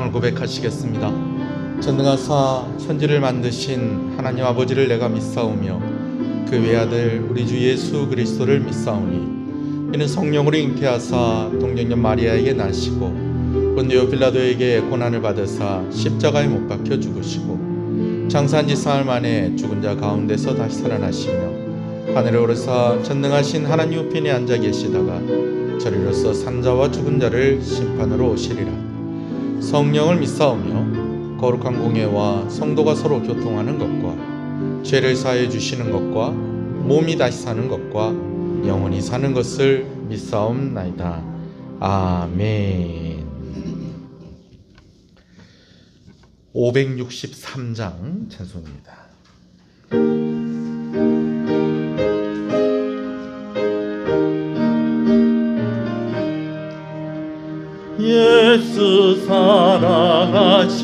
신앙을 고백하시겠습니다. 전능하사 천지를 만드신 하나님 아버지를 내가 믿사오며 그 외아들 우리 주 예수 그리스도를 믿사오니 이는 성령으로 잉태하사 동정녀 마리아에게 나시고 본디오 빌라도에게 고난을 받으사 십자가에 못 박혀 죽으시고 장사한 지 사흘 만에 죽은 자 가운데서 다시 살아나시며 하늘에 오르사 전능하신 하나님 우편에 앉아 계시다가 저리로서 산자와 죽은 자를 심판으로 오시리라. 성령을 믿사오며 거룩한 공예와 성도가 서로 교통하는 것과 죄를 사해 주시는 것과 몸이 다시 사는 것과 영원히 사는 것을 믿사옵나이다. 아멘. 563장 찬송입니다. 예수 사랑하심을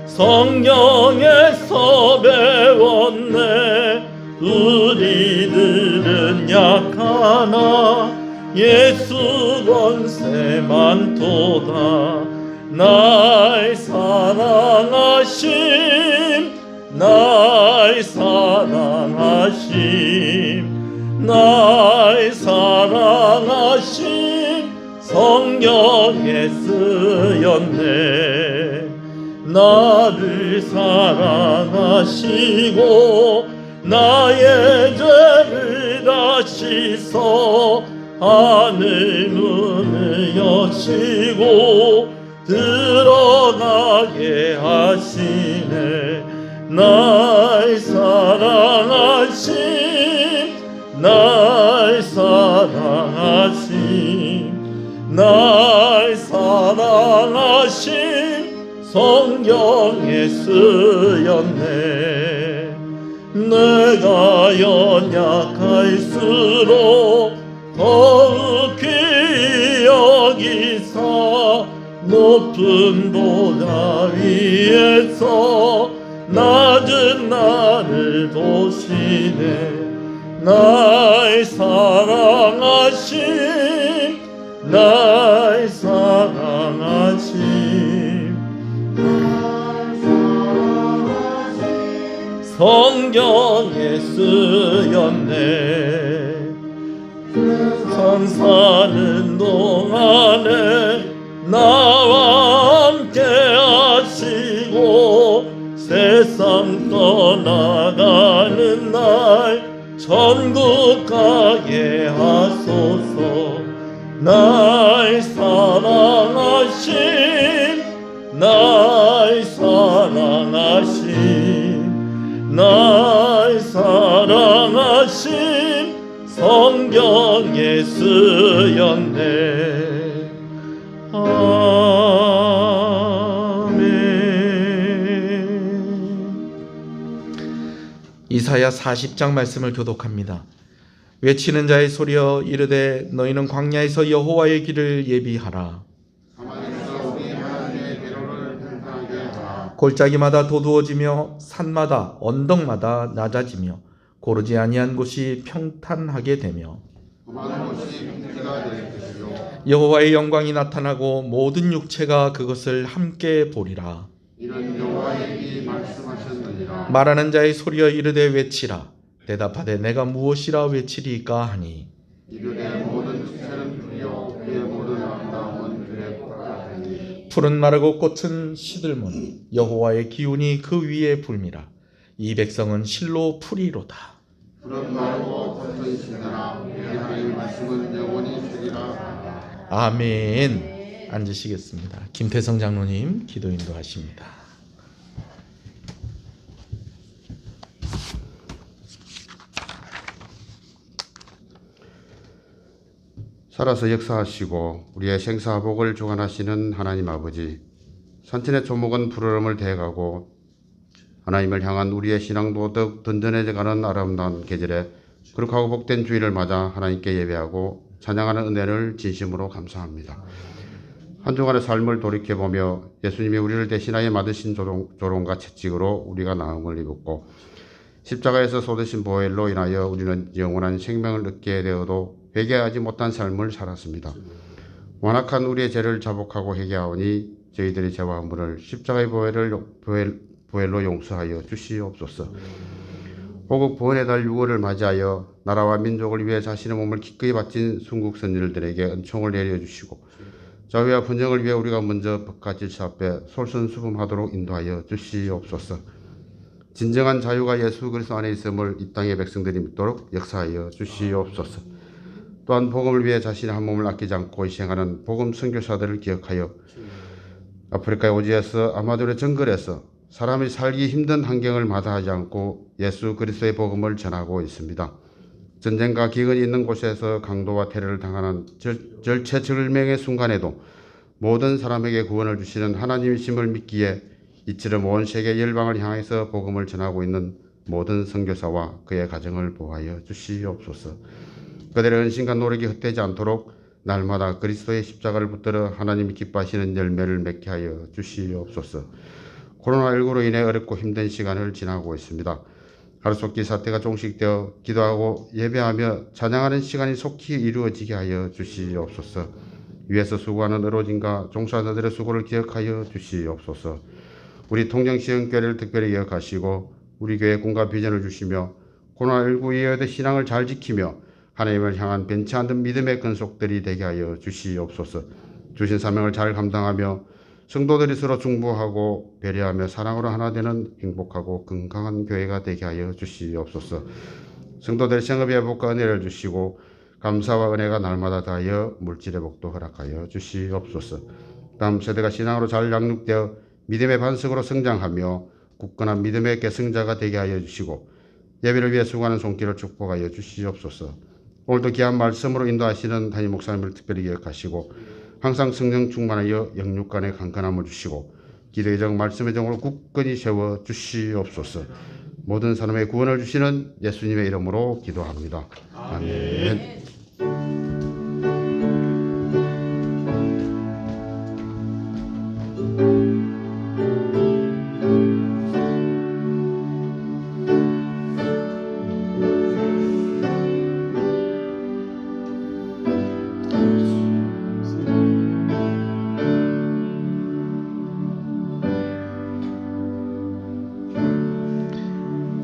성경에서 배웠네. 우리들은 약하나 예수 권세 많도다. 날 사랑하심 날 사랑하심 날 사랑하심 성경에 쓰였네. 나를 사랑하시고 나의 죄를 다 씻어 하늘 문을 여시고 들어가게 하시네. 날 사랑하심 날 사랑하심 날 사랑하심 성경에 쓰였네. 내가 연약할수록 더욱 귀히 여기사 높은 보좌 위에서 낮은 나를 보시네. 날 사랑하심 날 사랑하심 성경에 쓰였네. 선 사는 동안에 나와 함께 하시고 세상 떠나가는 날 천국 가게 하소서. 날 사랑하심 날 사랑하심 날 사랑하심 성경에 쓰였네. 이사야 40장 말씀을 교독합니다. 외치는 자의 소리여 이르되 너희는 광야에서 여호와의 길을 예비하라. 골짜기마다 도두어지며 산마다 언덕마다 낮아지며 고르지 아니한 곳이 평탄하게 되며 여호와의 영광이 나타나고 모든 육체가 그것을 함께 보리라. 이는 여호와의 입이 말씀하셨느니라. 말하는 자의 소리여 이르되 외치라. 대답하되 내가 무엇이라 외치리까 하니 이르되 모든 축제는 불이요 그의 모든 아름다움은 그의 꽃같으니 풀은 마르고 꽃은 시들머니 여호와의 기운이 그 위에 불미라. 이 백성은 실로 풀이로다. 풀은 마르고 꽃은 시드나 우리 하나님의 말씀은 영원히 되리라. 아멘. 앉으시겠습니다. 김태성 장로님 기도 인도하십니다. 살아서 역사하시고 우리의 생사복을 주관하시는 하나님 아버지, 산천의 조목은 푸르름을 대가고 하나님을 향한 우리의 신앙도 더욱 든든해져가는 아름다운 계절에 거룩하고 복된 주일을 맞아 하나님께 예배하고 찬양하는 은혜를 진심으로 감사합니다. 한 주간의 삶을 돌이켜보며 예수님이 우리를 대신하여 받으신 조롱과 채찍으로 우리가 나음을 입었고 십자가에서 쏟으신 보혈로 인하여 우리는 영원한 생명을 얻게 되어도 회개하지 못한 삶을 살았습니다. 완악한 우리의 죄를 자복하고 회개하오니 저희들의 죄와 허물을 십자가의 보혈로 용서하여 주시옵소서. 호국 보훈의 달 6월을 맞이하여 나라와 민족을 위해 자신의 몸을 기꺼이 바친 순국 선열들에게 은총을 내려주시고 자유와 분쟁을 위해 우리가 먼저 법과 질서 앞에 솔선수범하도록 인도하여 주시옵소서. 진정한 자유가 예수 그리스도 안에 있음을 이 땅의 백성들이 믿도록 역사하여 주시옵소서. 또한 복음을 위해 자신의 한 몸을 아끼지 않고 희생하는 복음 선교사들을 기억하여 아프리카의 오지에서 아마존의 정글에서 사람이 살기 힘든 환경을 마다하지 않고 예수 그리스도의 복음을 전하고 있습니다. 전쟁과 기근이 있는 곳에서 강도와 테러를 당하는 절체절명의 순간에도 모든 사람에게 구원을 주시는 하나님이심을 믿기에 이처럼 온 세계 열방을 향해서 복음을 전하고 있는 모든 선교사와 그의 가정을 보호하여 주시옵소서. 그들의 헌신과 노력이 헛되지 않도록 날마다 그리스도의 십자가를 붙들어 하나님이 기뻐하시는 열매를 맺게 하여 주시옵소서. 코로나19로 인해 어렵고 힘든 시간을 지나고 있습니다. 하루속기 사태가 종식되어 기도하고 예배하며 찬양하는 시간이 속히 이루어지게 하여 주시옵소서. 위에서 수고하는 의료진과 종사자들의 수고를 기억하여 주시옵소서. 우리 통정시흥교회를 특별히 기억하시고 우리 교회 꿈과 비전을 주시며 코로나19 이후에도 신앙을 잘 지키며 하나님을 향한 변치 않는 믿음의 근속들이 되게 하여 주시옵소서. 주신 사명을 잘 감당하며 성도들이 서로 중보하고 배려하며 사랑으로 하나 되는 행복하고 건강한 교회가 되게 하여 주시옵소서. 성도들의 생업의 회복과 은혜를 주시고 감사와 은혜가 날마다 다하여 물질의 복도 허락하여 주시옵소서. 다음 세대가 신앙으로 잘 양육되어 믿음의 반석으로 성장하며 굳건한 믿음의 계승자가 되게 하여 주시고 예배를 위해 수고하는 손길을 축복하여 주시옵소서. 오늘도 귀한 말씀으로 인도하시는 담임 목사님을 특별히 기억하시고 항상 성령 충만하여 영육간의 강건함을 주시고 기도의 정 말씀의 정으로 굳건히 세워 주시옵소서. 모든 사람의 구원을 주시는 예수님의 이름으로 기도합니다. 아멘.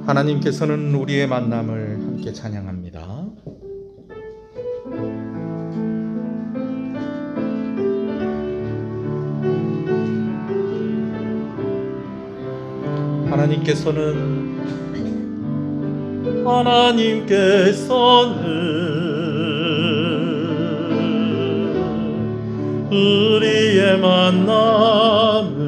하나님께서는 우리의 만남을 함께 찬양합니다. 하나님께서는 우리의 만남을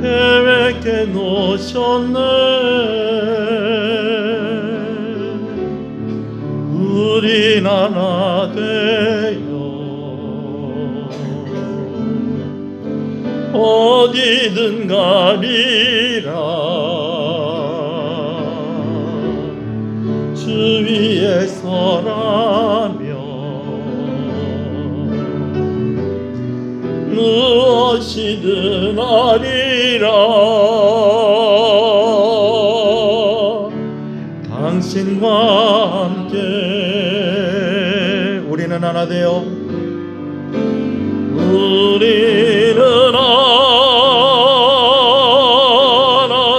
계획해 놓으셨네. 우린 하나 되어 어디든 가리라. 주 위에 서라며 무엇이든 하리라. 당신과 함께 우리는 하나 되어 우리는 하나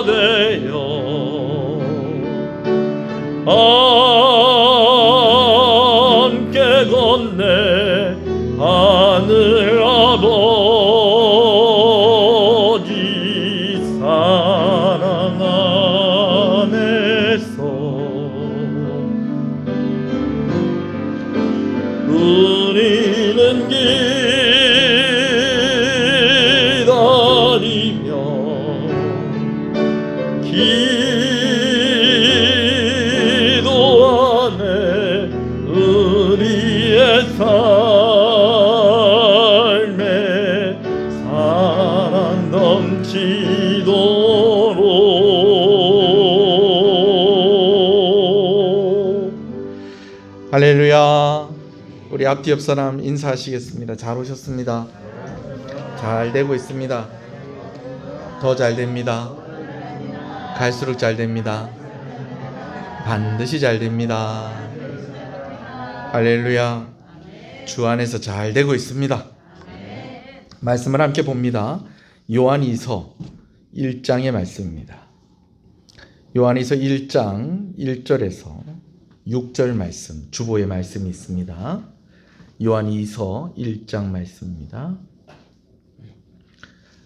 되어 함께 건네 하늘 아버지 사랑 안에서 우리는 기다리며 기도하네. 우리의 삶에 사랑 넘치도록. 할렐루야. 우리 앞뒤 옆 사람 인사하시겠습니다. 잘 오셨습니다. 잘 되고 있습니다. 더 잘 됩니다. 갈수록 잘 됩니다. 반드시 잘 됩니다. 할렐루야. 주 안에서 잘 되고 있습니다. 말씀을 함께 봅니다. 요한이서 1장의 말씀입니다. 요한이서 1장 1절에서 6절 말씀, 주보의 말씀이 있습니다. 요한이서 1장 말씀입니다.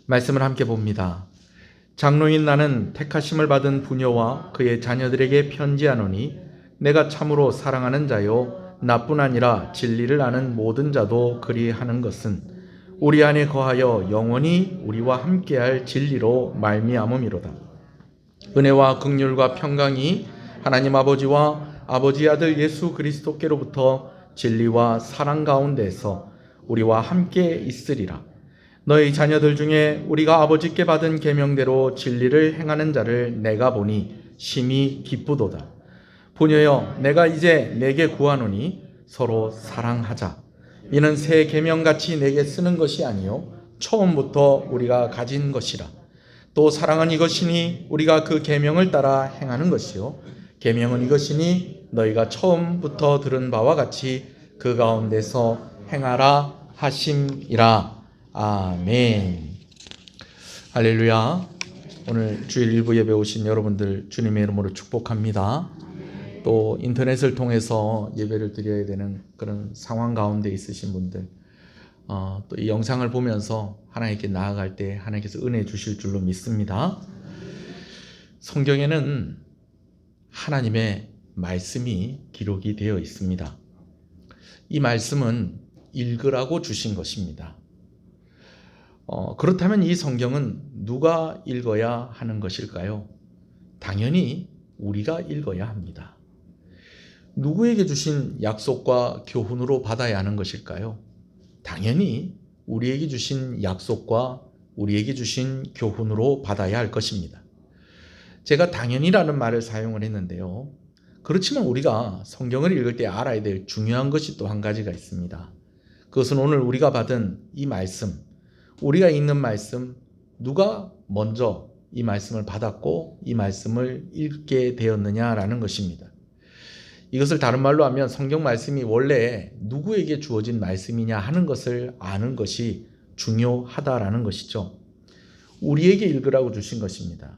말씀을 함께 봅니다. 장로인 나는 택하심을 받은 부녀와 그의 자녀들에게 편지하노니 내가 참으로 사랑하는 자요 나뿐 아니라 진리를 아는 모든 자도 그리하는 것은 우리 안에 거하여 영원히 우리와 함께할 진리로 말미암음이로다. 은혜와 긍휼과 평강이 하나님 아버지와 아버지 아들 예수 그리스도께로부터 진리와 사랑 가운데서 우리와 함께 있으리라. 너희 자녀들 중에 우리가 아버지께 받은 계명대로 진리를 행하는 자를 내가 보니 심히 기쁘도다. 부녀여, 내가 이제 내게 구하노니 서로 사랑하자. 이는 새 계명같이 내게 쓰는 것이 아니요 처음부터 우리가 가진 것이라. 또 사랑은 이것이니 우리가 그 계명을 따라 행하는 것이요 계명은 이것이니 너희가 처음부터 들은 바와 같이 그 가운데서 행하라 하심이라. 아멘. 할렐루야. 오늘 주일 일부 예배 오신 여러분들 주님의 이름으로 축복합니다. 또 인터넷을 통해서 예배를 드려야 되는 그런 상황 가운데 있으신 분들, 또 이 영상을 보면서 하나님께 나아갈 때 하나님께서 은혜 주실 줄로 믿습니다. 성경에는 하나님의 말씀이 기록이 되어 있습니다. 이 말씀은 읽으라고 주신 것입니다. 그렇다면 이 성경은 누가 읽어야 하는 것일까요? 당연히 우리가 읽어야 합니다. 누구에게 주신 약속과 교훈으로 받아야 하는 것일까요? 당연히 우리에게 주신 약속과 우리에게 주신 교훈으로 받아야 할 것입니다. 제가 당연히라는 말을 사용을 했는데요. 그렇지만 우리가 성경을 읽을 때 알아야 될 중요한 것이 또 한 가지가 있습니다. 그것은 오늘 우리가 받은 이 말씀, 우리가 읽는 말씀, 누가 먼저 이 말씀을 받았고 이 말씀을 읽게 되었느냐라는 것입니다. 이것을 다른 말로 하면 성경 말씀이 원래 누구에게 주어진 말씀이냐 하는 것을 아는 것이 중요하다라는 것이죠. 우리에게 읽으라고 주신 것입니다.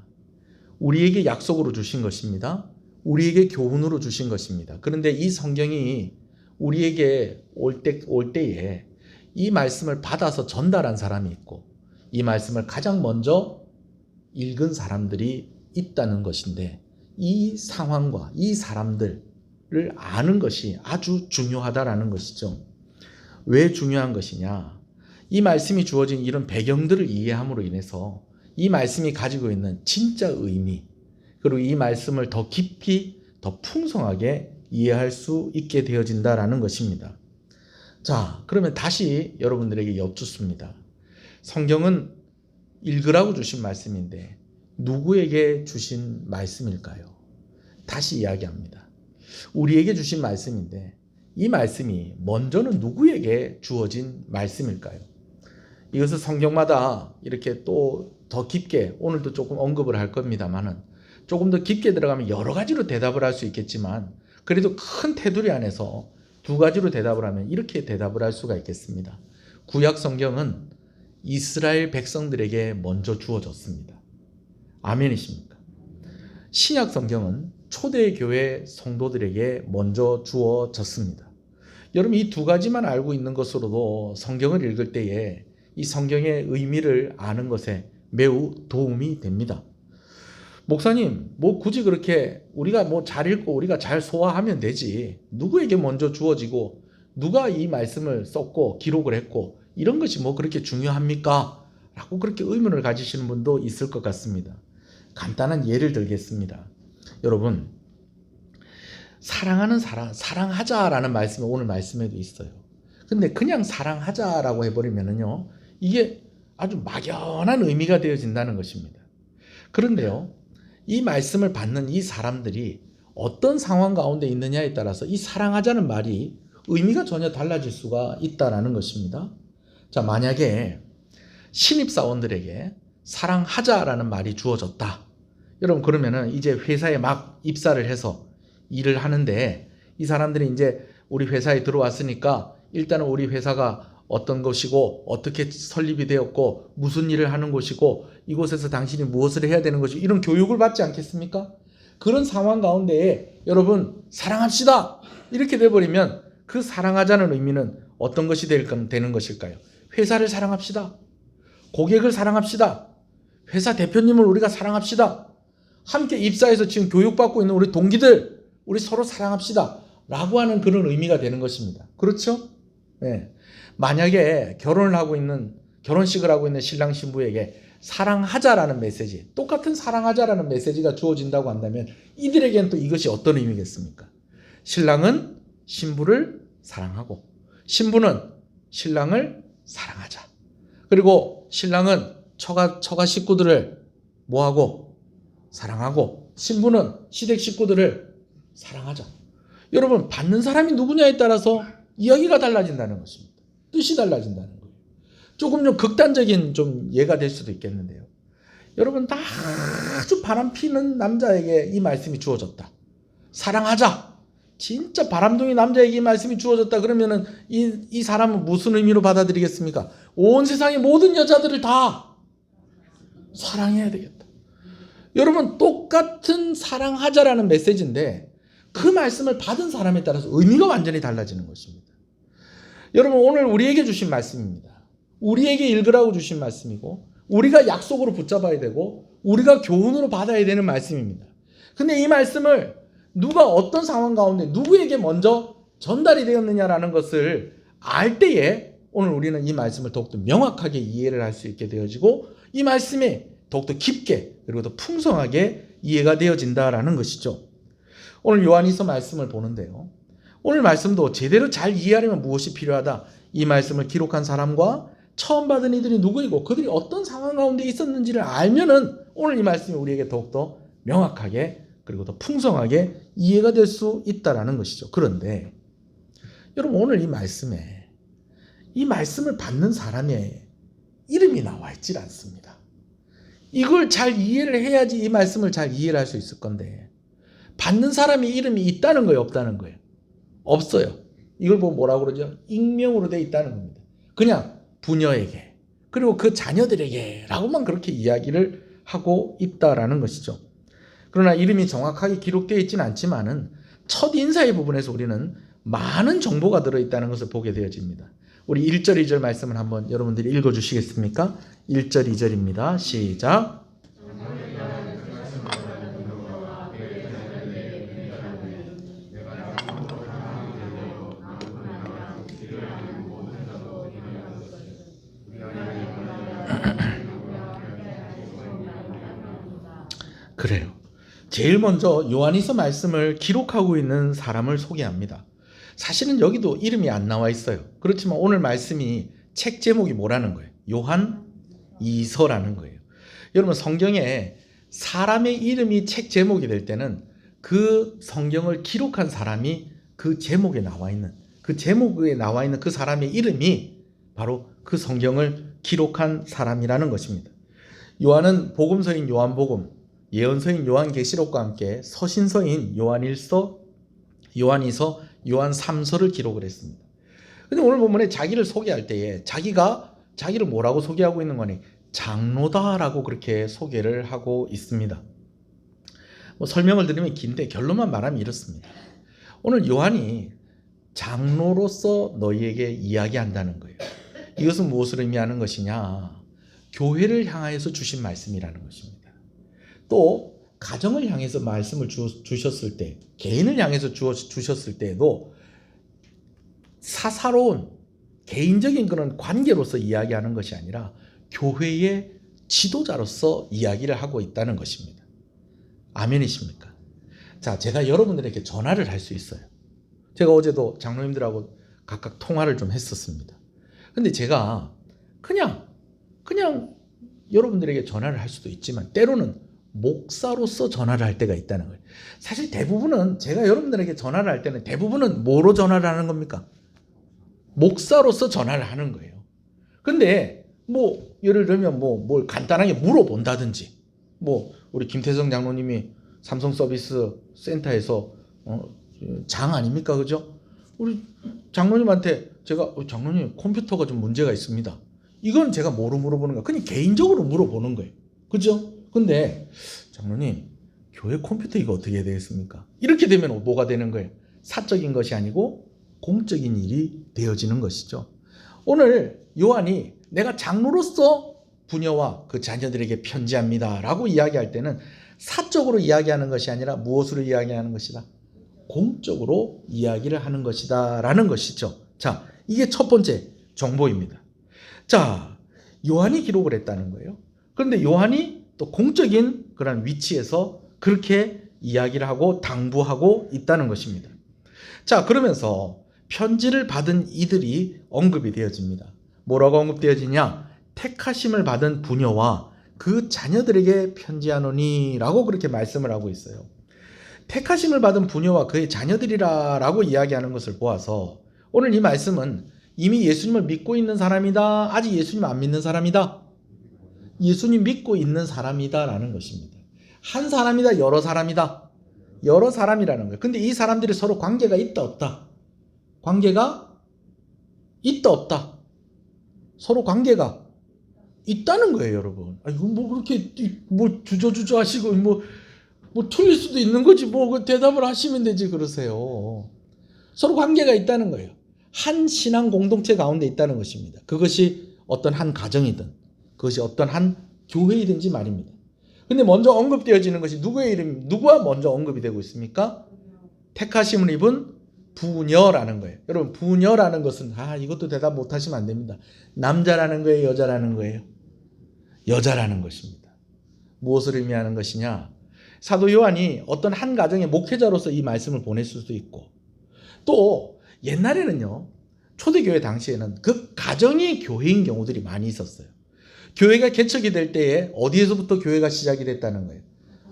우리에게 약속으로 주신 것입니다. 우리에게 교훈으로 주신 것입니다. 그런데 이 성경이 우리에게 올 때에 이 말씀을 받아서 전달한 사람이 있고 이 말씀을 가장 먼저 읽은 사람들이 있다는 것인데 이 상황과 이 사람들을 아는 것이 아주 중요하다라는 것이죠. 왜 중요한 것이냐? 이 말씀이 주어진 이런 배경들을 이해함으로 인해서 이 말씀이 가지고 있는 진짜 의미, 그리고 이 말씀을 더 깊이, 더 풍성하게 이해할 수 있게 되어진다라는 것입니다. 자, 그러면 다시 여러분들에게 여쭙습니다. 성경은 읽으라고 주신 말씀인데 누구에게 주신 말씀일까요? 다시 이야기합니다. 우리에게 주신 말씀인데 이 말씀이 먼저는 누구에게 주어진 말씀일까요? 이것을 성경마다 이렇게 또 더 깊게 오늘도 조금 언급을 할 겁니다만은 조금 더 깊게 들어가면 여러 가지로 대답을 할 수 있겠지만 그래도 큰 테두리 안에서 두 가지로 대답을 하면 이렇게 대답을 할 수가 있겠습니다. 구약 성경은 이스라엘 백성들에게 먼저 주어졌습니다. 아멘이십니까? 신약 성경은 초대교회 성도들에게 먼저 주어졌습니다. 여러분 이 두 가지만 알고 있는 것으로도 성경을 읽을 때에 이 성경의 의미를 아는 것에 매우 도움이 됩니다. 목사님, 굳이 그렇게 우리가 잘 읽고 우리가 잘 소화하면 되지. 누구에게 먼저 주어지고 누가 이 말씀을 썼고 기록을 했고 이런 것이 그렇게 중요합니까? 라고 그렇게 의문을 가지시는 분도 있을 것 같습니다. 간단한 예를 들겠습니다. 여러분, 사랑하는 사람, 사랑하자라는 말씀이 오늘 말씀에도 있어요. 근데 그냥 사랑하자라고 해버리면은요, 이게 아주 막연한 의미가 되어진다는 것입니다. 그런데요, 이 말씀을 받는 이 사람들이 어떤 상황 가운데 있느냐에 따라서 이 사랑하자는 말이 의미가 전혀 달라질 수가 있다는 것입니다. 자, 만약에 신입사원들에게 사랑하자라는 말이 주어졌다. 여러분, 그러면은 이제 회사에 막 입사를 해서 일을 하는데 이 사람들이 이제 우리 회사에 들어왔으니까 일단은 우리 회사가 어떤 것이고 어떻게 설립이 되었고 무슨 일을 하는 곳이고 이곳에서 당신이 무엇을 해야 되는 것이고 이런 교육을 받지 않겠습니까? 그런 상황 가운데에 여러분 사랑합시다 이렇게 돼버리면 그 사랑하자는 의미는 어떤 것이 되는 것일까요? 회사를 사랑합시다. 고객을 사랑합시다. 회사 대표님을 우리가 사랑합시다. 함께 입사해서 지금 교육받고 있는 우리 동기들 우리 서로 사랑합시다 라고 하는 그런 의미가 되는 것입니다. 그렇죠? 네. 만약에 결혼을 하고 있는 결혼식을 하고 있는 신랑 신부에게 사랑하자라는 메시지, 똑같은 사랑하자라는 메시지가 주어진다고 한다면 이들에게는 또 이것이 어떤 의미겠습니까? 신랑은 신부를 사랑하고 신부는 신랑을 사랑하자. 그리고 신랑은 처가 식구들을 뭐하고? 사랑하고 신부는 시댁 식구들을 사랑하자. 여러분 받는 사람이 누구냐에 따라서 이야기가 달라진다는 것입니다. 뜻이 달라진다는 거예요. 조금 좀 극단적인 좀 예가 될 수도 있겠는데요. 여러분 다 아주 바람 피는 남자에게 이 말씀이 주어졌다. 사랑하자. 진짜 바람둥이 남자에게 이 말씀이 주어졌다. 그러면은 이 사람은 무슨 의미로 받아들이겠습니까? 온 세상의 모든 여자들을 다 사랑해야 되겠다. 여러분 똑같은 사랑하자라는 메시지인데 그 말씀을 받은 사람에 따라서 의미가 완전히 달라지는 것입니다. 여러분 오늘 우리에게 주신 말씀입니다. 우리에게 읽으라고 주신 말씀이고 우리가 약속으로 붙잡아야 되고 우리가 교훈으로 받아야 되는 말씀입니다. 근데 이 말씀을 누가 어떤 상황 가운데 누구에게 먼저 전달이 되었느냐라는 것을 알 때에 오늘 우리는 이 말씀을 더욱더 명확하게 이해를 할 수 있게 되어지고 이 말씀이 더욱더 깊게 그리고 더 풍성하게 이해가 되어진다라는 것이죠. 오늘 요한일서 말씀을 보는데요. 오늘 말씀도 제대로 잘 이해하려면 무엇이 필요하다. 이 말씀을 기록한 사람과 처음 받은 이들이 누구이고 그들이 어떤 상황 가운데 있었는지를 알면은 오늘 이 말씀이 우리에게 더욱더 명확하게 그리고 더 풍성하게 이해가 될 수 있다라는 것이죠. 그런데 여러분 오늘 이 말씀에 이 말씀을 받는 사람의 이름이 나와 있질 않습니다. 이걸 잘 이해를 해야지 이 말씀을 잘 이해를 할 수 있을 건데 받는 사람의 이름이 있다는 거예요, 없다는 거예요? 없어요. 이걸 보면 뭐라고 그러죠? 익명으로 돼 있다는 겁니다. 그냥 부녀에게 그리고 그 자녀들에게 라고만 그렇게 이야기를 하고 있다라는 것이죠. 그러나 이름이 정확하게 기록되어 있지는 않지만은 첫 인사의 부분에서 우리는 많은 정보가 들어있다는 것을 보게 되어집니다. 우리 1절 2절 말씀을 한번 여러분들이 읽어주시겠습니까? 1절 2절입니다. 시작. 그래요. 제일 먼저 요한일서 말씀을 기록하고 있는 사람을 소개합니다. 사실은 여기도 이름이 안 나와 있어요. 그렇지만 오늘 말씀이 책 제목이 뭐라는 거예요? 요한이서라는 거예요. 여러분 성경에 사람의 이름이 책 제목이 될 때는 그 성경을 기록한 사람이 그 제목에 나와 있는 그 사람의 이름이 바로 그 성경을 기록한 사람이라는 것입니다. 요한은 복음서인 요한복음, 예언서인 요한계시록과 함께 서신서인 요한일서, 요한이서, 요한 3서를 기록을 했습니다. 근데 오늘 본문에 자기를 소개할 때에 자기를 뭐라고 소개하고 있는 거니? 장로다라고 그렇게 소개를 하고 있습니다. 설명을 드리면 긴데 결론만 말하면 이렇습니다. 오늘 요한이 장로로서 너희에게 이야기한다는 거예요. 이것은 무엇을 의미하는 것이냐? 교회를 향하여서 주신 말씀이라는 것입니다. 또 가정을 향해서 말씀을 주셨을 때, 개인을 향해서 주셨을 때에도 사사로운 개인적인 그런 관계로서 이야기하는 것이 아니라 교회의 지도자로서 이야기를 하고 있다는 것입니다. 아멘이십니까? 자, 제가 여러분들에게 전화를 할 수 있어요. 제가 어제도 장로님들하고 각각 통화를 좀 했었습니다. 근데 제가 그냥 여러분들에게 전화를 할 수도 있지만 때로는 목사로서 전화를 할 때가 있다는 거예요. 사실 대부분은 제가 여러분들에게 전화를 할 때는 대부분은 뭐로 전화를 하는 겁니까? 목사로서 전화를 하는 거예요. 근데 예를 들면 뭘 간단하게 물어본다든지 우리 김태성 장로님이 삼성 서비스 센터에서 장 아닙니까? 그죠? 우리 장로님한테 제가 장로님 컴퓨터가 좀 문제가 있습니다. 이건 제가 뭐로 물어보는 거야? 그냥 개인적으로 물어보는 거예요. 그죠? 근데 장로님 교회 컴퓨터 이거 어떻게 해야 되겠습니까? 이렇게 되면 뭐가 되는 거예요? 사적인 것이 아니고 공적인 일이 되어지는 것이죠. 오늘 요한이 내가 장로로서 부녀와 그 자녀들에게 편지합니다 라고 이야기할 때는 사적으로 이야기하는 것이 아니라 무엇으로 이야기하는 것이다? 공적으로 이야기를 하는 것이다 라는 것이죠. 자, 이게 첫 번째 정보입니다. 자, 요한이 기록을 했다는 거예요. 그런데 요한이 또 공적인 그런 위치에서 그렇게 이야기를 하고 당부하고 있다는 것입니다. 자, 그러면서 편지를 받은 이들이 언급이 되어집니다. 뭐라고 언급되어지냐? 택하심을 받은 부녀와 그 자녀들에게 편지하노니 라고 그렇게 말씀을 하고 있어요. 택하심을 받은 부녀와 그의 자녀들이라 라고 이야기하는 것을 보아서 오늘 이 말씀은 이미 예수님을 믿고 있는 사람이다, 아직 예수님 안 믿는 사람이다, 예수님 믿고 있는 사람이다 라는 것입니다. 한 사람이다, 여러 사람이다, 여러 사람이라는 거예요. 근데 이 사람들이 서로 관계가 있다 없다? 관계가 있다 없다? 서로 관계가 있다는 거예요, 여러분. 아, 이거 뭐 그렇게 뭐 주저주저 하시고 뭐 틀릴 수도 있는 거지 뭐 대답을 하시면 되지 그러세요. 서로 관계가 있다는 거예요. 한 신앙 공동체 가운데 있다는 것입니다. 그것이 어떤 한 가정이든 그것이 어떤 한 교회이든지 말입니다. 근데 먼저 언급되어지는 것이 누구의 이름, 누구와 먼저 언급이 되고 있습니까? 택하심을 입은 부녀라는 거예요. 여러분, 부녀라는 것은 이것도 대답 못 하시면 안 됩니다. 남자라는 거예요, 여자라는 거예요? 여자라는 것입니다. 무엇을 의미하는 것이냐? 사도 요한이 어떤 한 가정의 목회자로서 이 말씀을 보냈을 수도 있고, 또 옛날에는요, 초대교회 당시에는 그 가정이 교회인 경우들이 많이 있었어요. 교회가 개척이 될 때에 어디에서부터 교회가 시작이 됐다는 거예요?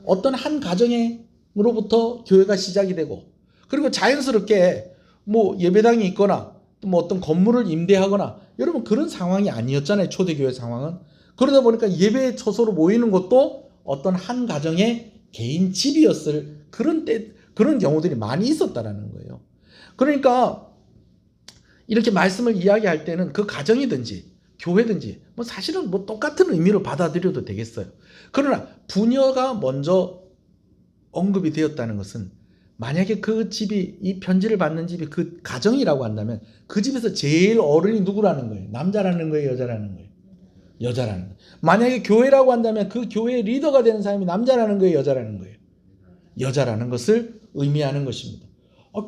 어떤 한 가정으로부터 교회가 시작이 되고, 그리고 자연스럽게 뭐 예배당이 있거나 또 뭐 어떤 건물을 임대하거나, 여러분 그런 상황이 아니었잖아요, 초대교회 상황은. 그러다 보니까 예배 처소로 모이는 것도 어떤 한 가정의 개인 집이었을 그런 경우들이 많이 있었다라는 거예요. 그러니까 이렇게 말씀을 이야기할 때는 그 가정이든지 교회든지 뭐 사실은 뭐 똑같은 의미로 받아들여도 되겠어요. 그러나 부녀가 먼저 언급이 되었다는 것은, 만약에 그 집이, 이 편지를 받는 집이 그 가정이라고 한다면 그 집에서 제일 어른이 누구라는 거예요? 남자라는 거예요, 여자라는 거예요? 여자라는 거예요. 만약에 교회라고 한다면 그 교회의 리더가 되는 사람이 남자라는 거예요, 여자라는 거예요? 여자라는 것을 의미하는 것입니다.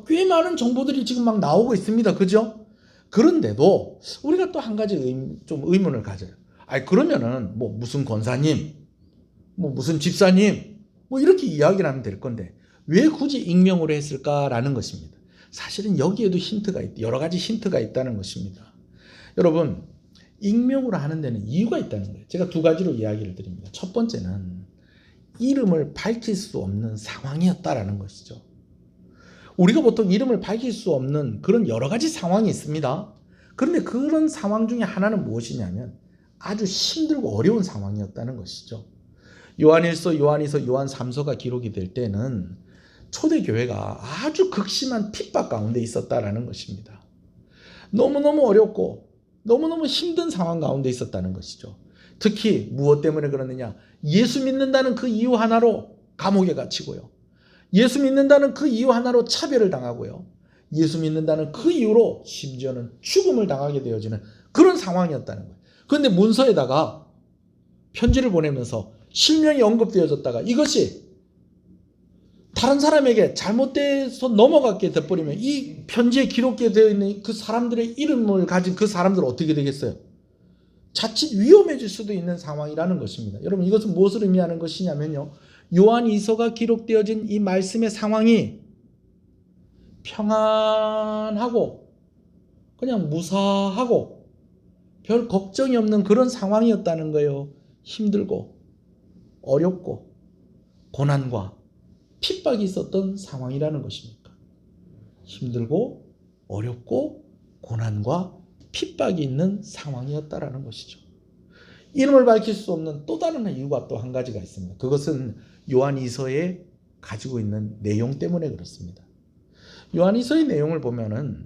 꽤 많은 정보들이 지금 막 나오고 있습니다. 그죠? 그런데도 우리가 또 한 가지 좀 의문을 가져요. 그러면은 뭐 무슨 권사님, 뭐 무슨 집사님, 뭐 이렇게 이야기를 하면 될 건데 왜 굳이 익명으로 했을까라는 것입니다. 사실은 여기에도 여러 가지 힌트가 있다는 것입니다. 여러분, 익명으로 하는 데는 이유가 있다는 거예요. 제가 두 가지로 이야기를 드립니다. 첫 번째는 이름을 밝힐 수 없는 상황이었다라는 것이죠. 우리가 보통 이름을 밝힐 수 없는 그런 여러 가지 상황이 있습니다. 그런데 그런 상황 중에 하나는 무엇이냐면 아주 힘들고 어려운 상황이었다는 것이죠. 요한일서, 요한이서, 요한 3서가 기록이 될 때는 초대교회가 아주 극심한 핍박 가운데 있었다라는 것입니다. 너무너무 어렵고 너무너무 힘든 상황 가운데 있었다는 것이죠. 특히 무엇 때문에 그러느냐? 예수 믿는다는 그 이유 하나로 감옥에 갇히고요. 예수 믿는다는 그 이유 하나로 차별을 당하고요. 예수 믿는다는 그 이유로 심지어는 죽음을 당하게 되어지는 그런 상황이었다는 거예요. 그런데 문서에다가 편지를 보내면서 실명이 언급되어졌다가 이것이 다른 사람에게 잘못돼서 넘어가게 돼버리면 이 편지에 기록되어 있는 그 사람들의 이름을 가진 그 사람들은 어떻게 되겠어요? 자칫 위험해질 수도 있는 상황이라는 것입니다. 여러분, 이것은 무엇을 의미하는 것이냐면요, 요한이서가 기록되어진 이 말씀의 상황이 평안하고 그냥 무사하고 별 걱정이 없는 그런 상황이었다는 거예요. 힘들고 어렵고 고난과 핍박이 있었던 상황이라는 것입니까? 힘들고 어렵고 고난과 핍박이 있는 상황이었다라는 것이죠. 이름을 밝힐 수 없는 또 다른 이유가 또 한 가지가 있습니다. 그것은 요한이서에 가지고 있는 내용 때문에 그렇습니다. 요한이서의 내용을 보면은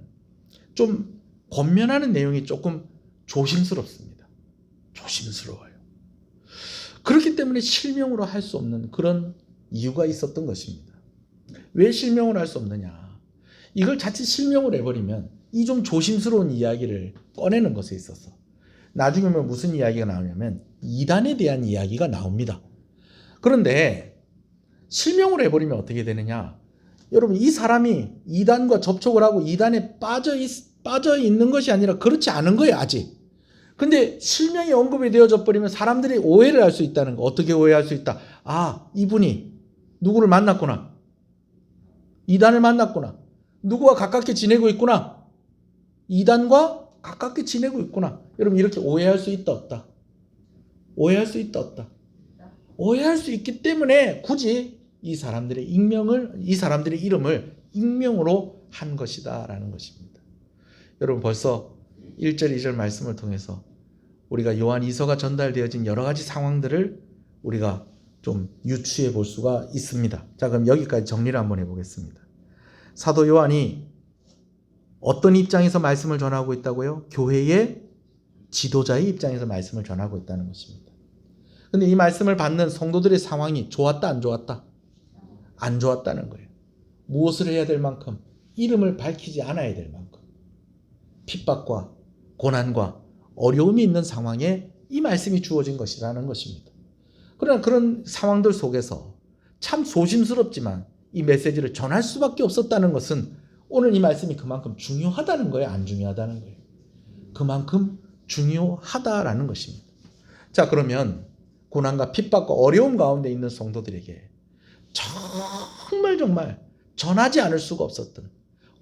좀 권면하는 내용이 조금 조심스럽습니다. 조심스러워요. 그렇기 때문에 실명으로 할 수 없는 그런 이유가 있었던 것입니다. 왜 실명으로 할 수 없느냐? 이걸 자칫 실명으로 해버리면 이 좀 조심스러운 이야기를 꺼내는 것에 있어서 나중에 보면 무슨 이야기가 나오냐면 이단에 대한 이야기가 나옵니다. 그런데 실명으로 해버리면 어떻게 되느냐? 여러분, 이 사람이 이단과 접촉을 하고 이단에 빠져 있는 것이 아니라 그렇지 않은 거예요, 아직. 근데 실명이 언급이 되어져 버리면 사람들이 오해를 할 수 있다는 거. 어떻게 오해할 수 있다? 아, 이분이 누구를 만났구나. 이단을 만났구나. 누구와 가깝게 지내고 있구나. 이단과 가깝게 지내고 있구나. 여러분, 이렇게 오해할 수 있다, 없다? 오해할 수 있다, 없다? 오해할 수 있기 때문에 굳이 이 사람들의 이름을 익명으로 한 것이다라는 것입니다. 여러분, 벌써 1절, 2절 말씀을 통해서 우리가 요한 이서가 전달되어진 여러 가지 상황들을 우리가 좀 유추해 볼 수가 있습니다. 자, 그럼 여기까지 정리를 한번 해보겠습니다. 사도 요한이 어떤 입장에서 말씀을 전하고 있다고요? 교회의 지도자의 입장에서 말씀을 전하고 있다는 것입니다. 근데 이 말씀을 받는 성도들의 상황이 좋았다, 안 좋았다? 안 좋았다는 거예요. 무엇을 해야 될 만큼, 이름을 밝히지 않아야 될 만큼 핍박과 고난과 어려움이 있는 상황에 이 말씀이 주어진 것이라는 것입니다. 그러나 그런 상황들 속에서 참 조심스럽지만 이 메시지를 전할 수밖에 없었다는 것은 오늘 이 말씀이 그만큼 중요하다는 거예요, 안 중요하다는 거예요? 그만큼 중요하다라는 것입니다. 자, 그러면 고난과 핍박과 어려움 가운데 있는 성도들에게 정말 전하지 않을 수가 없었던,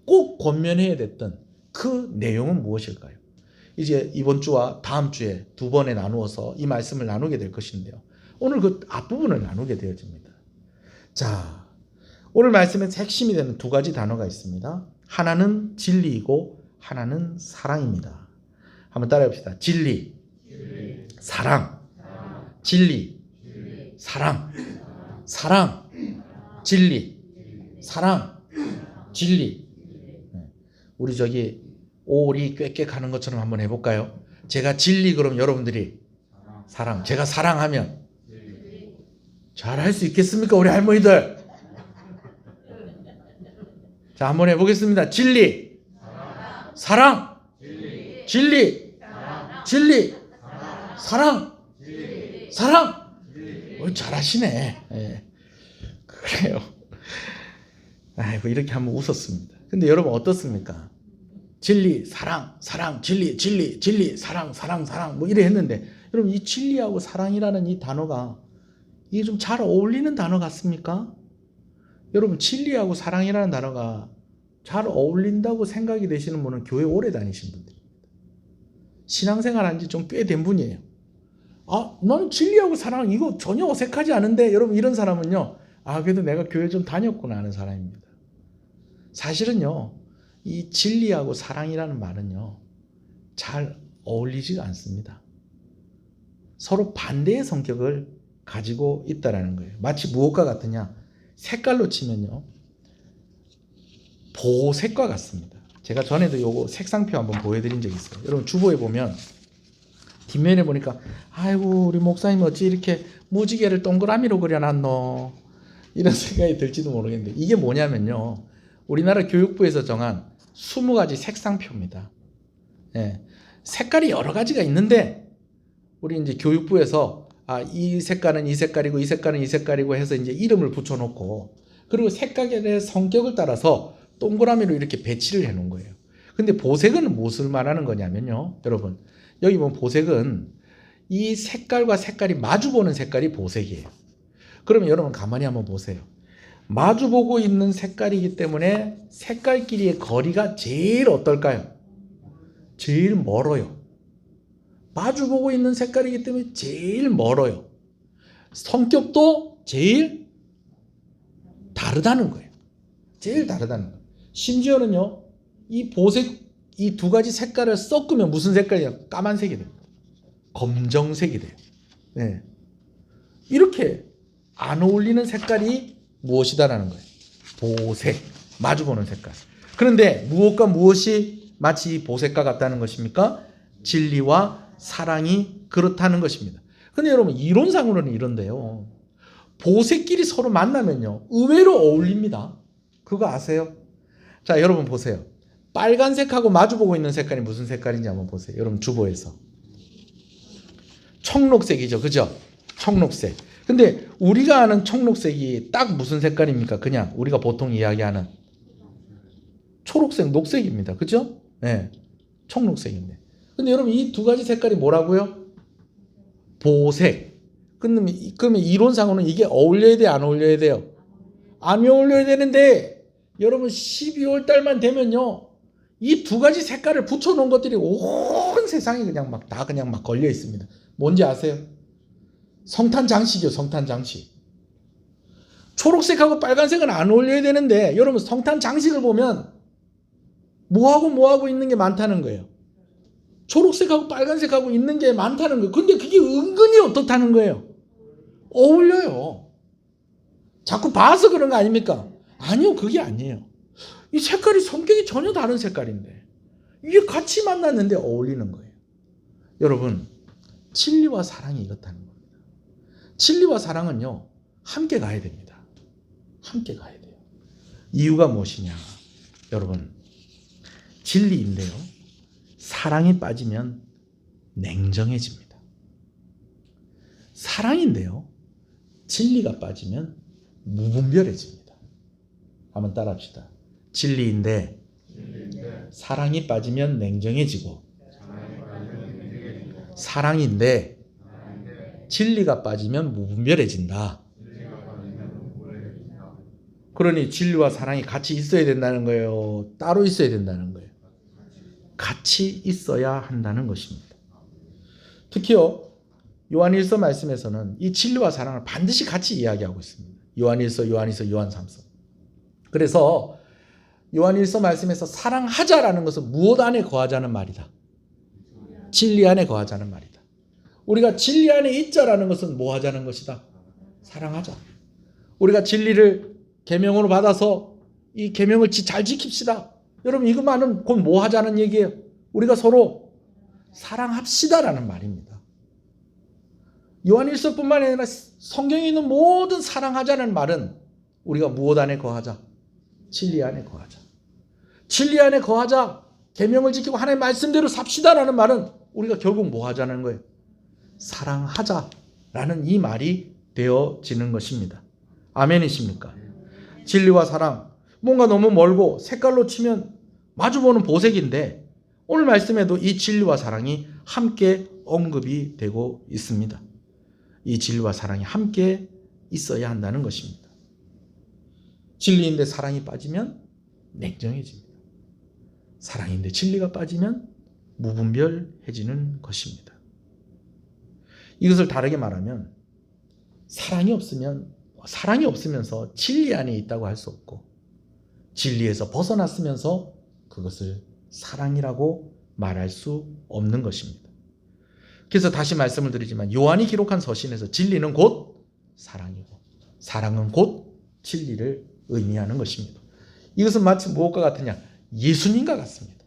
꼭 권면해야 됐던 그 내용은 무엇일까요? 이제 이번 주와 다음 주에 두 번에 나누어서 이 말씀을 나누게 될 것인데요. 오늘 그 앞부분을 나누게 되어집니다. 자, 오늘 말씀의 핵심이 되는 두 가지 단어가 있습니다. 하나는 진리이고 하나는 사랑입니다. 한번 따라해봅시다. 진리, 사랑, 진리, 사랑, 사랑, 진리, 사랑, 진리. 우리 저기 오리 꽥꽥 하는 것처럼 한번 해볼까요? 제가 진리 그럼 여러분들이 사랑, 제가 사랑하면 잘할 수 있겠습니까, 우리 할머니들? 자, 한번 해보겠습니다. 진리, 사랑, 진리, 진리, 사랑, 사랑. 잘하시네. 예. 그래요. 아이고, 이렇게 한번 웃었습니다. 근데 여러분 어떻습니까? 진리, 사랑, 사랑, 진리, 진리, 진리, 사랑, 사랑, 사랑 뭐 이래 했는데 여러분, 이 진리하고 사랑이라는 이 단어가 이게 좀 잘 어울리는 단어 같습니까? 여러분, 진리하고 사랑이라는 단어가 잘 어울린다고 생각이 되시는 분은 교회 오래 다니신 분들입니다. 신앙생활 한 지 좀 꽤 된 분이에요. 아, 나는 진리하고 사랑 이거 전혀 어색하지 않은데, 여러분 이런 사람은요, 아, 그래도 내가 교회 좀 다녔구나 하는 사람입니다. 사실은요, 이 진리하고 사랑이라는 말은요, 잘 어울리지가 않습니다. 서로 반대의 성격을 가지고 있다라는 거예요. 마치 무엇과 같으냐? 색깔로 치면요, 보색과 같습니다. 제가 전에도 요거 색상표 한번 보여드린 적이 있어요. 여러분, 주보에 보면 뒷면에 보니까 아이고, 우리 목사님 어찌 이렇게 무지개를 동그라미로 그려놨노, 이런 생각이 들지도 모르겠는데, 이게 뭐냐면요, 우리나라 교육부에서 정한 20가지 색상표입니다. 예, 색깔이 여러 가지가 있는데 우리 이제 교육부에서 이 색깔은 이 색깔이고 이 색깔은 이 색깔이고 해서 이제 이름을 붙여놓고, 그리고 색깔의 성격을 따라서 동그라미로 이렇게 배치를 해놓은 거예요. 근데 보색은 무엇을 말하는 거냐면요, 여러분 여기 보면 보색은 이 색깔과 색깔이 마주보는 색깔이 보색이에요. 그러면 여러분 가만히 한번 보세요. 마주보고 있는 색깔이기 때문에 색깔끼리의 거리가 제일 어떨까요? 제일 멀어요. 마주보고 있는 색깔이기 때문에 제일 멀어요. 성격도 제일 다르다는 거예요. 제일 다르다는 거예요. 심지어는요, 이 보색, 이 두 가지 색깔을 섞으면 무슨 색깔이냐? 까만색이 됩니다. 검정색이 돼요. 네. 이렇게 안 어울리는 색깔이 무엇이다라는 거예요? 보색, 마주보는 색깔. 그런데 무엇과 무엇이 마치 이 보색과 같다는 것입니까? 진리와 사랑이 그렇다는 것입니다. 근데 여러분 이론상으로는 이런데요. 보색끼리 서로 만나면요. 의외로 어울립니다. 그거 아세요? 자, 여러분 보세요. 빨간색하고 마주보고 있는 색깔이 무슨 색깔인지 한번 보세요. 여러분 주보에서. 청록색이죠. 그죠? 청록색. 근데 우리가 아는 청록색이 딱 무슨 색깔입니까? 그냥 우리가 보통 이야기하는 초록색, 녹색입니다. 그죠? 네. 청록색인데. 근데 여러분 이 두 가지 색깔이 뭐라고요? 보색. 그러면 이론상으로는 이게 어울려야 돼요? 안 어울려야 돼요? 안 어울려야 되는데 여러분 12월 달만 되면요. 이 두 가지 색깔을 붙여놓은 것들이 온 세상에 그냥 막 다 그냥 막 걸려 있습니다. 뭔지 아세요? 성탄 장식이요, 성탄 장식. 초록색하고 빨간색은 안 어울려야 되는데 여러분 성탄 장식을 보면 뭐하고 있는 게 많다는 거예요. 초록색하고 빨간색하고 있는 게 많다는 거예요. 근데 그게 은근히 어떻다는 거예요? 어울려요. 자꾸 봐서 그런 거 아닙니까? 아니요, 그게 아니에요. 이 색깔이 성격이 전혀 다른 색깔인데 이게 같이 만났는데 어울리는 거예요. 여러분, 진리와 사랑이 이렇다는 겁니다. 진리와 사랑은요, 함께 가야 됩니다. 함께 가야 돼요. 이유가 무엇이냐? 여러분, 진리인데요, 사랑이 빠지면 냉정해집니다. 사랑인데요, 진리가 빠지면 무분별해집니다. 한번 따라합시다. 진리인데 사랑이 빠지면 냉정해지고, 사랑인데 진리가 빠지면 무분별해진다. 그러니 진리와 사랑이 같이 있어야 된다는 거예요? 따로 있어야 된다는 거예요? 같이 있어야 한다는 것입니다. 특히요, 요한일서 말씀에서는 이 진리와 사랑을 반드시 같이 이야기하고 있습니다. 요한일서, 요한일서, 요한삼서. 그래서 요한일서 말씀에서 사랑하자라는 것은 무엇 안에 거하자는 말이다? 진리 안에 거하자는 말이다. 우리가 진리 안에 있자라는 것은 뭐 하자는 것이다? 사랑하자. 우리가 진리를 계명으로 받아서 이 계명을 잘 지킵시다. 여러분, 이것만은 곧 뭐 하자는 얘기예요? 우리가 서로 사랑합시다라는 말입니다. 요한일서뿐만 아니라 성경에 있는 모든 사랑하자는 말은 우리가 무엇 안에 거하자? 진리 안에 거하자. 진리 안에 거하자. 계명을 지키고 하나님의 말씀대로 삽시다라는 말은 우리가 결국 뭐 하자는 거예요? 사랑하자라는 이 말이 되어지는 것입니다. 아멘이십니까? 진리와 사랑, 뭔가 너무 멀고 색깔로 치면 마주보는 보색인데 오늘 말씀에도 이 진리와 사랑이 함께 언급이 되고 있습니다. 이 진리와 사랑이 함께 있어야 한다는 것입니다. 진리인데 사랑이 빠지면 냉정해집니다. 사랑인데 진리가 빠지면 무분별해지는 것입니다. 이것을 다르게 말하면 사랑이 없으면서 진리 안에 있다고 할 수 없고, 진리에서 벗어났으면서 그것을 사랑이라고 말할 수 없는 것입니다. 그래서 다시 말씀을 드리지만 요한이 기록한 서신에서 진리는 곧 사랑이고 사랑은 곧 진리를 의미하는 것입니다. 이것은 마치 무엇과 같으냐? 예수님과 같습니다.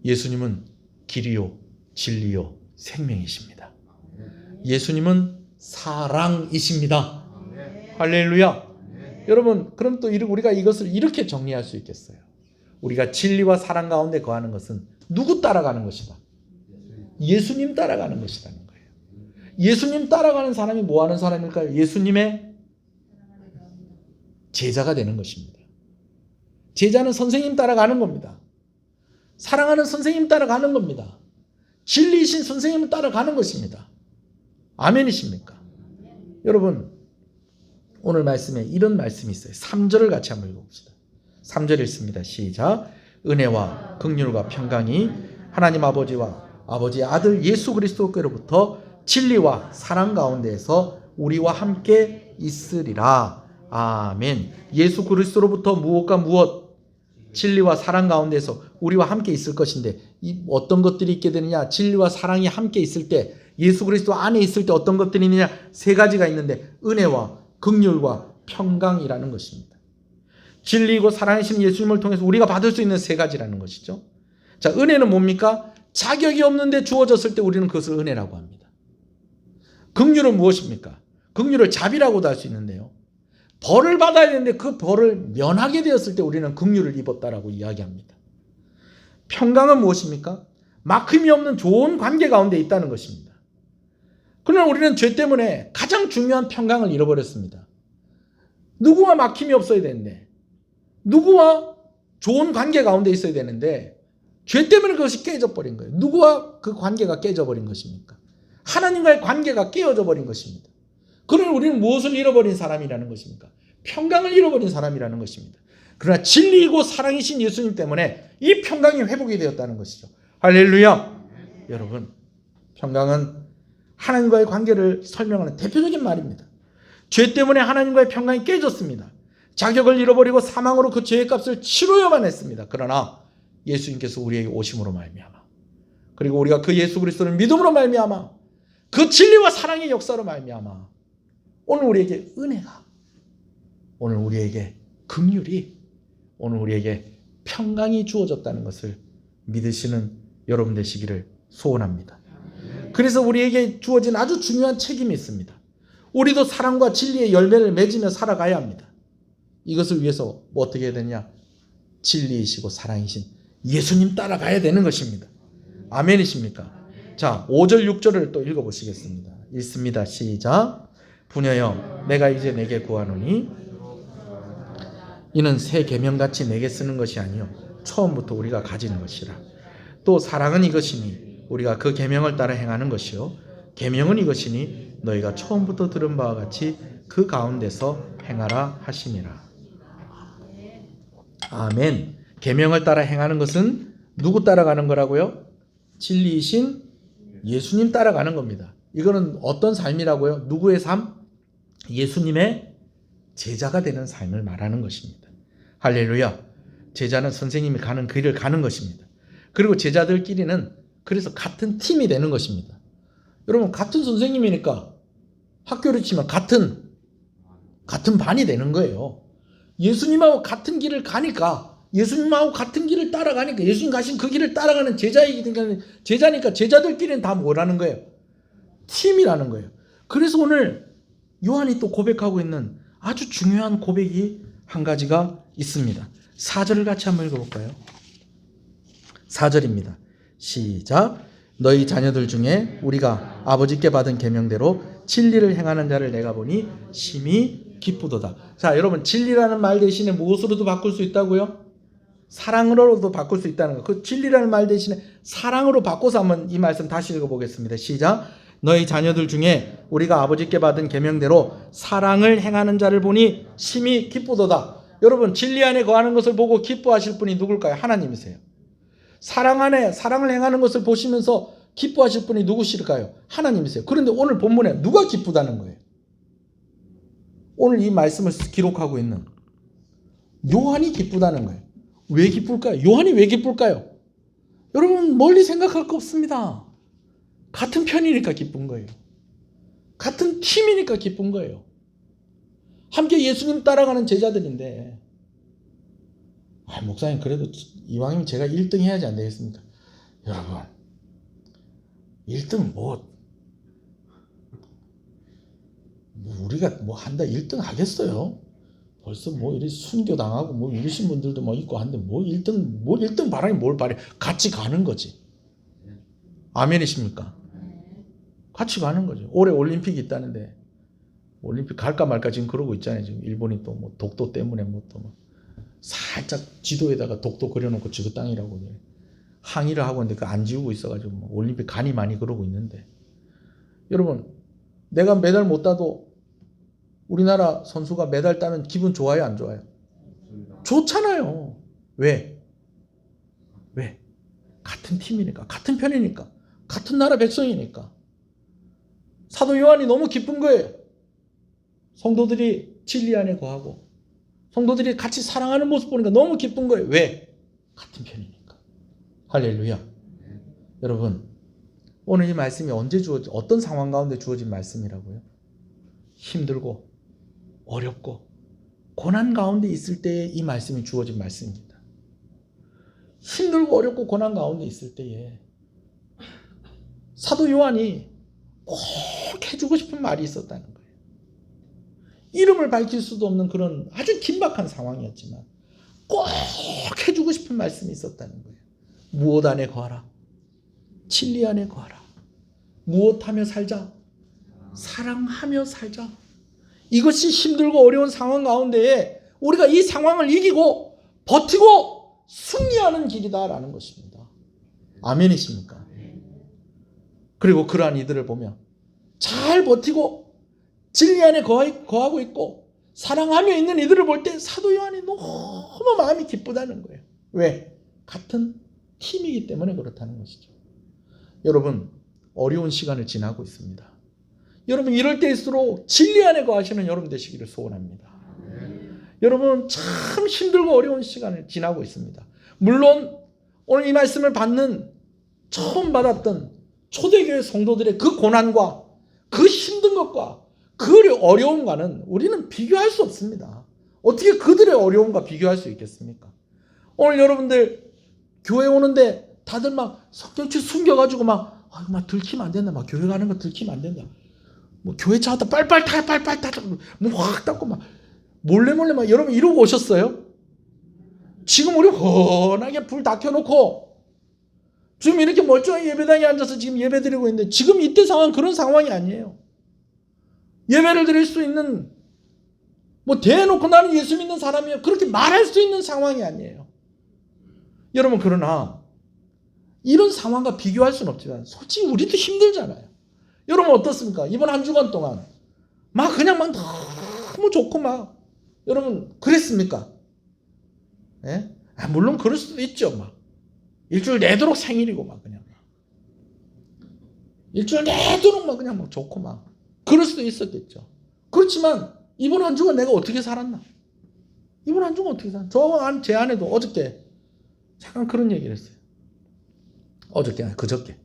예수님은 길이요 진리요 생명이십니다. 예수님은 사랑이십니다. 할렐루야. 여러분, 그럼 또 우리가 이것을 이렇게 정리할 수 있겠어요. 우리가 진리와 사랑 가운데 거하는 것은 누구 따라가는 것이다? 예수님 따라가는 것이라는 거예요. 예수님 따라가는 사람이 뭐 하는 사람일까요? 예수님의 제자가 되는 것입니다. 제자는 선생님 따라가는 겁니다. 사랑하는 선생님 따라가는 겁니다. 진리이신 선생님을 따라가는 것입니다. 아멘이십니까? 여러분, 오늘 말씀에 이런 말씀이 있어요. 3절을 같이 한번 읽어봅시다. 3절 읽습니다. 시작. 은혜와 긍휼과 평강이 하나님 아버지와 아버지의 아들 예수 그리스도께로부터 진리와 사랑 가운데에서 우리와 함께 있으리라. 아멘. 예수 그리스도로부터 무엇과 무엇? 진리와 사랑 가운데서 우리와 함께 있을 것인데, 이 어떤 것들이 있게 되느냐? 진리와 사랑이 함께 있을 때, 예수 그리스도 안에 있을 때 어떤 것들이 있느냐? 세 가지가 있는데, 은혜와 긍휼과 평강이라는 것입니다. 진리이고 사랑이신 예수님을 통해서 우리가 받을 수 있는 세 가지라는 것이죠. 자, 은혜는 뭡니까? 자격이 없는데 주어졌을 때 우리는 그것을 은혜라고 합니다. 긍휼은 무엇입니까? 긍휼을 자비라고도 할 수 있는데요. 벌을 받아야 되는데 그 벌을 면하게 되었을 때 우리는 긍휼을 입었다라고 이야기합니다. 평강은 무엇입니까? 막힘이 없는 좋은 관계 가운데 있다는 것입니다. 그러나 우리는 죄 때문에 가장 중요한 평강을 잃어버렸습니다. 누구와 막힘이 없어야 되는데, 누구와 좋은 관계 가운데 있어야 되는데 죄 때문에 그것이 깨져버린 거예요. 누구와 그 관계가 깨져버린 것입니까? 하나님과의 관계가 깨어져 버린 것입니다. 그러면 우리는 무엇을 잃어버린 사람이라는 것입니까? 평강을 잃어버린 사람이라는 것입니다. 그러나 진리이고 사랑이신 예수님 때문에 이 평강이 회복이 되었다는 것이죠. 할렐루야. 여러분, 평강은 하나님과의 관계를 설명하는 대표적인 말입니다. 죄 때문에 하나님과의 평강이 깨졌습니다. 자격을 잃어버리고 사망으로 그 죄의 값을 치러야만 했습니다. 그러나 예수님께서 우리에게 오심으로 말미암아, 그리고 우리가 그 예수 그리스도를 믿음으로 말미암아, 그 진리와 사랑의 역사로 말미암아 오늘 우리에게 은혜가, 오늘 우리에게 긍휼이, 오늘 우리에게 평강이 주어졌다는 것을 믿으시는 여러분 되시기를 소원합니다. 그래서 우리에게 주어진 아주 중요한 책임이 있습니다. 우리도 사랑과 진리의 열매를 맺으며 살아가야 합니다. 이것을 위해서 뭐 어떻게 해야 되냐? 진리이시고 사랑이신 예수님 따라가야 되는 것입니다. 아멘이십니까? 자, 5절 6절을 또 읽어보시겠습니다. 읽습니다. 시작. 부녀여, 내가 이제 내게 구하노니 이는 새 계명같이 내게 쓰는 것이 아니요 처음부터 우리가 가지는 것이라. 또 사랑은 이것이니 우리가 그 계명을 따라 행하는 것이요 계명은 이것이니 너희가 처음부터 들은 바와 같이 그 가운데서 행하라 하심이라. 아멘. 계명을 따라 행하는 것은 누구 따라가는 거라고요? 진리이신 예수님 따라가는 겁니다. 이거는 어떤 삶이라고요? 누구의 삶? 예수님의 제자가 되는 삶을 말하는 것입니다. 할렐루야. 제자는 선생님이 가는 길을 가는 것입니다. 그리고 제자들끼리는 그래서 같은 팀이 되는 것입니다. 여러분, 같은 선생님이니까 학교를 치면 같은 반이 되는 거예요. 예수님하고 같은 길을 가니까, 예수님하고 같은 길을 따라가니까, 예수님 가신 그 길을 따라가는 제자니까 제자들끼리는 다 뭐라는 거예요? 팀이라는 거예요. 그래서 오늘 요한이 또 고백하고 있는 아주 중요한 고백이 한 가지가 있습니다. 4절을 같이 한번 읽어볼까요? 4절입니다. 시작. 너희 자녀들 중에 우리가 아버지께 받은 계명대로 진리를 행하는 자를 내가 보니 심히 기쁘도다. 자, 여러분, 진리라는 말 대신에 무엇으로도 바꿀 수 있다고요? 사랑으로도 바꿀 수 있다는 거. 그 진리라는 말 대신에 사랑으로 바꿔서 한번 이 말씀 다시 읽어보겠습니다. 시작. 너희 자녀들 중에 우리가 아버지께 받은 계명대로 사랑을 행하는 자를 보니 심히 기쁘도다. 여러분, 진리 안에 거하는 것을 보고 기뻐하실 분이 누굴까요? 하나님이세요. 사랑 안에 사랑을 행하는 것을 보시면서 기뻐하실 분이 누구실까요? 하나님이세요. 그런데 오늘 본문에 누가 기쁘다는 거예요? 오늘 이 말씀을 기록하고 있는 요한이 기쁘다는 거예요. 왜 기쁠까요? 요한이 왜 기쁠까요? 여러분, 멀리 생각할 거 없습니다. 같은 편이니까 기쁜 거예요. 같은 팀이니까 기쁜 거예요. 함께 예수님 따라가는 제자들인데, 목사님, 그래도 이왕이면 제가 1등 해야지 안 되겠습니까? 여러분, 1등 우리가 한다 1등 하겠어요? 벌써 이리 순교당하고 이러신 분들도 있고 한데 1등 바라니 뭘 바래? 같이 가는 거지. 아멘이십니까? 같이 가는 거죠. 올해 올림픽이 있다는데 올림픽 갈까 말까 지금 그러고 있잖아요. 지금 일본이 또 독도 때문에 또 살짝 지도에다가 독도 그려놓고 지구 땅이라고 항의를 하고 있는데 안 지우고 있어가지고 올림픽 간이 많이 그러고 있는데, 여러분, 내가 메달 못 따도 우리나라 선수가 메달 따면 기분 좋아요, 안 좋아요? 좋잖아요. 왜? 같은 팀이니까, 같은 편이니까, 같은 나라 백성이니까. 사도 요한이 너무 기쁜 거예요. 성도들이 진리 안에 거하고 성도들이 같이 사랑하는 모습 보니까 너무 기쁜 거예요. 왜? 같은 편이니까. 할렐루야. 여러분, 오늘 이 말씀이 어떤 상황 가운데 주어진 말씀이라고요? 힘들고 어렵고 고난 가운데 있을 때 이 말씀이 주어진 말씀입니다. 힘들고 어렵고 고난 가운데 있을 때에 사도 요한이 꼭 해주고 싶은 말이 있었다는 거예요. 이름을 밝힐 수도 없는 그런 아주 긴박한 상황이었지만 꼭 해주고 싶은 말씀이 있었다는 거예요. 무엇 안에 거하라. 진리 안에 거하라. 무엇하며 살자. 사랑하며 살자. 이것이 힘들고 어려운 상황 가운데에 우리가 이 상황을 이기고 버티고 승리하는 길이다라는 것입니다. 아멘이십니까? 그리고 그러한 이들을 보면 잘 버티고 진리 안에 거하고 있고 사랑하며 있는 이들을 볼 때 사도 요한이 너무 마음이 기쁘다는 거예요. 왜? 같은 팀이기 때문에 그렇다는 것이죠. 여러분, 어려운 시간을 지나고 있습니다. 여러분, 이럴 때일수록 진리 안에 거하시는 여러분 되시기를 소원합니다. 여러분, 참 힘들고 어려운 시간을 지나고 있습니다. 물론 오늘 이 말씀을 받는 처음 받았던 초대교회 성도들의 그 고난과 그 힘든 것과 그 어려움과는 우리는 비교할 수 없습니다. 어떻게 그들의 어려움과 비교할 수 있겠습니까? 오늘 여러분들 교회 오는데 다들 막 성경책 숨겨가지고 막 들키면 안 된다. 막 교회 가는 거 들키면 안 된다. 뭐 교회 차 왔다 빨빨 타 뭐 확 닦고 막 몰래 막 여러분 이러고 오셨어요? 지금 우리 훤하게 불 다 켜놓고 지금 이렇게 멀쩡히 예배당에 앉아서 지금 예배 드리고 있는데 지금 이때 상황 그런 상황이 아니에요. 예배를 드릴 수 있는 뭐 대놓고 나는 예수 믿는 사람이에요. 그렇게 말할 수 있는 상황이 아니에요. 여러분, 그러나 이런 상황과 비교할 수는 없지만 솔직히 우리도 힘들잖아요. 여러분 어떻습니까? 이번 한 주간 동안 막 그냥 막 너무 좋고 막 여러분 그랬습니까? 예? 물론 그럴 수도 있죠. 막 일주일 내도록 생일이고 막 그냥 일주일 내도록 막 그냥 막 좋고 막 그럴 수도 있었겠죠. 그렇지만 이번 한 주간 내가 어떻게 살았나? 이번 한 주간 어떻게 살았나? 제 아내도 어저께 잠깐 그런 얘기를 했어요. 어저께 아니 그저께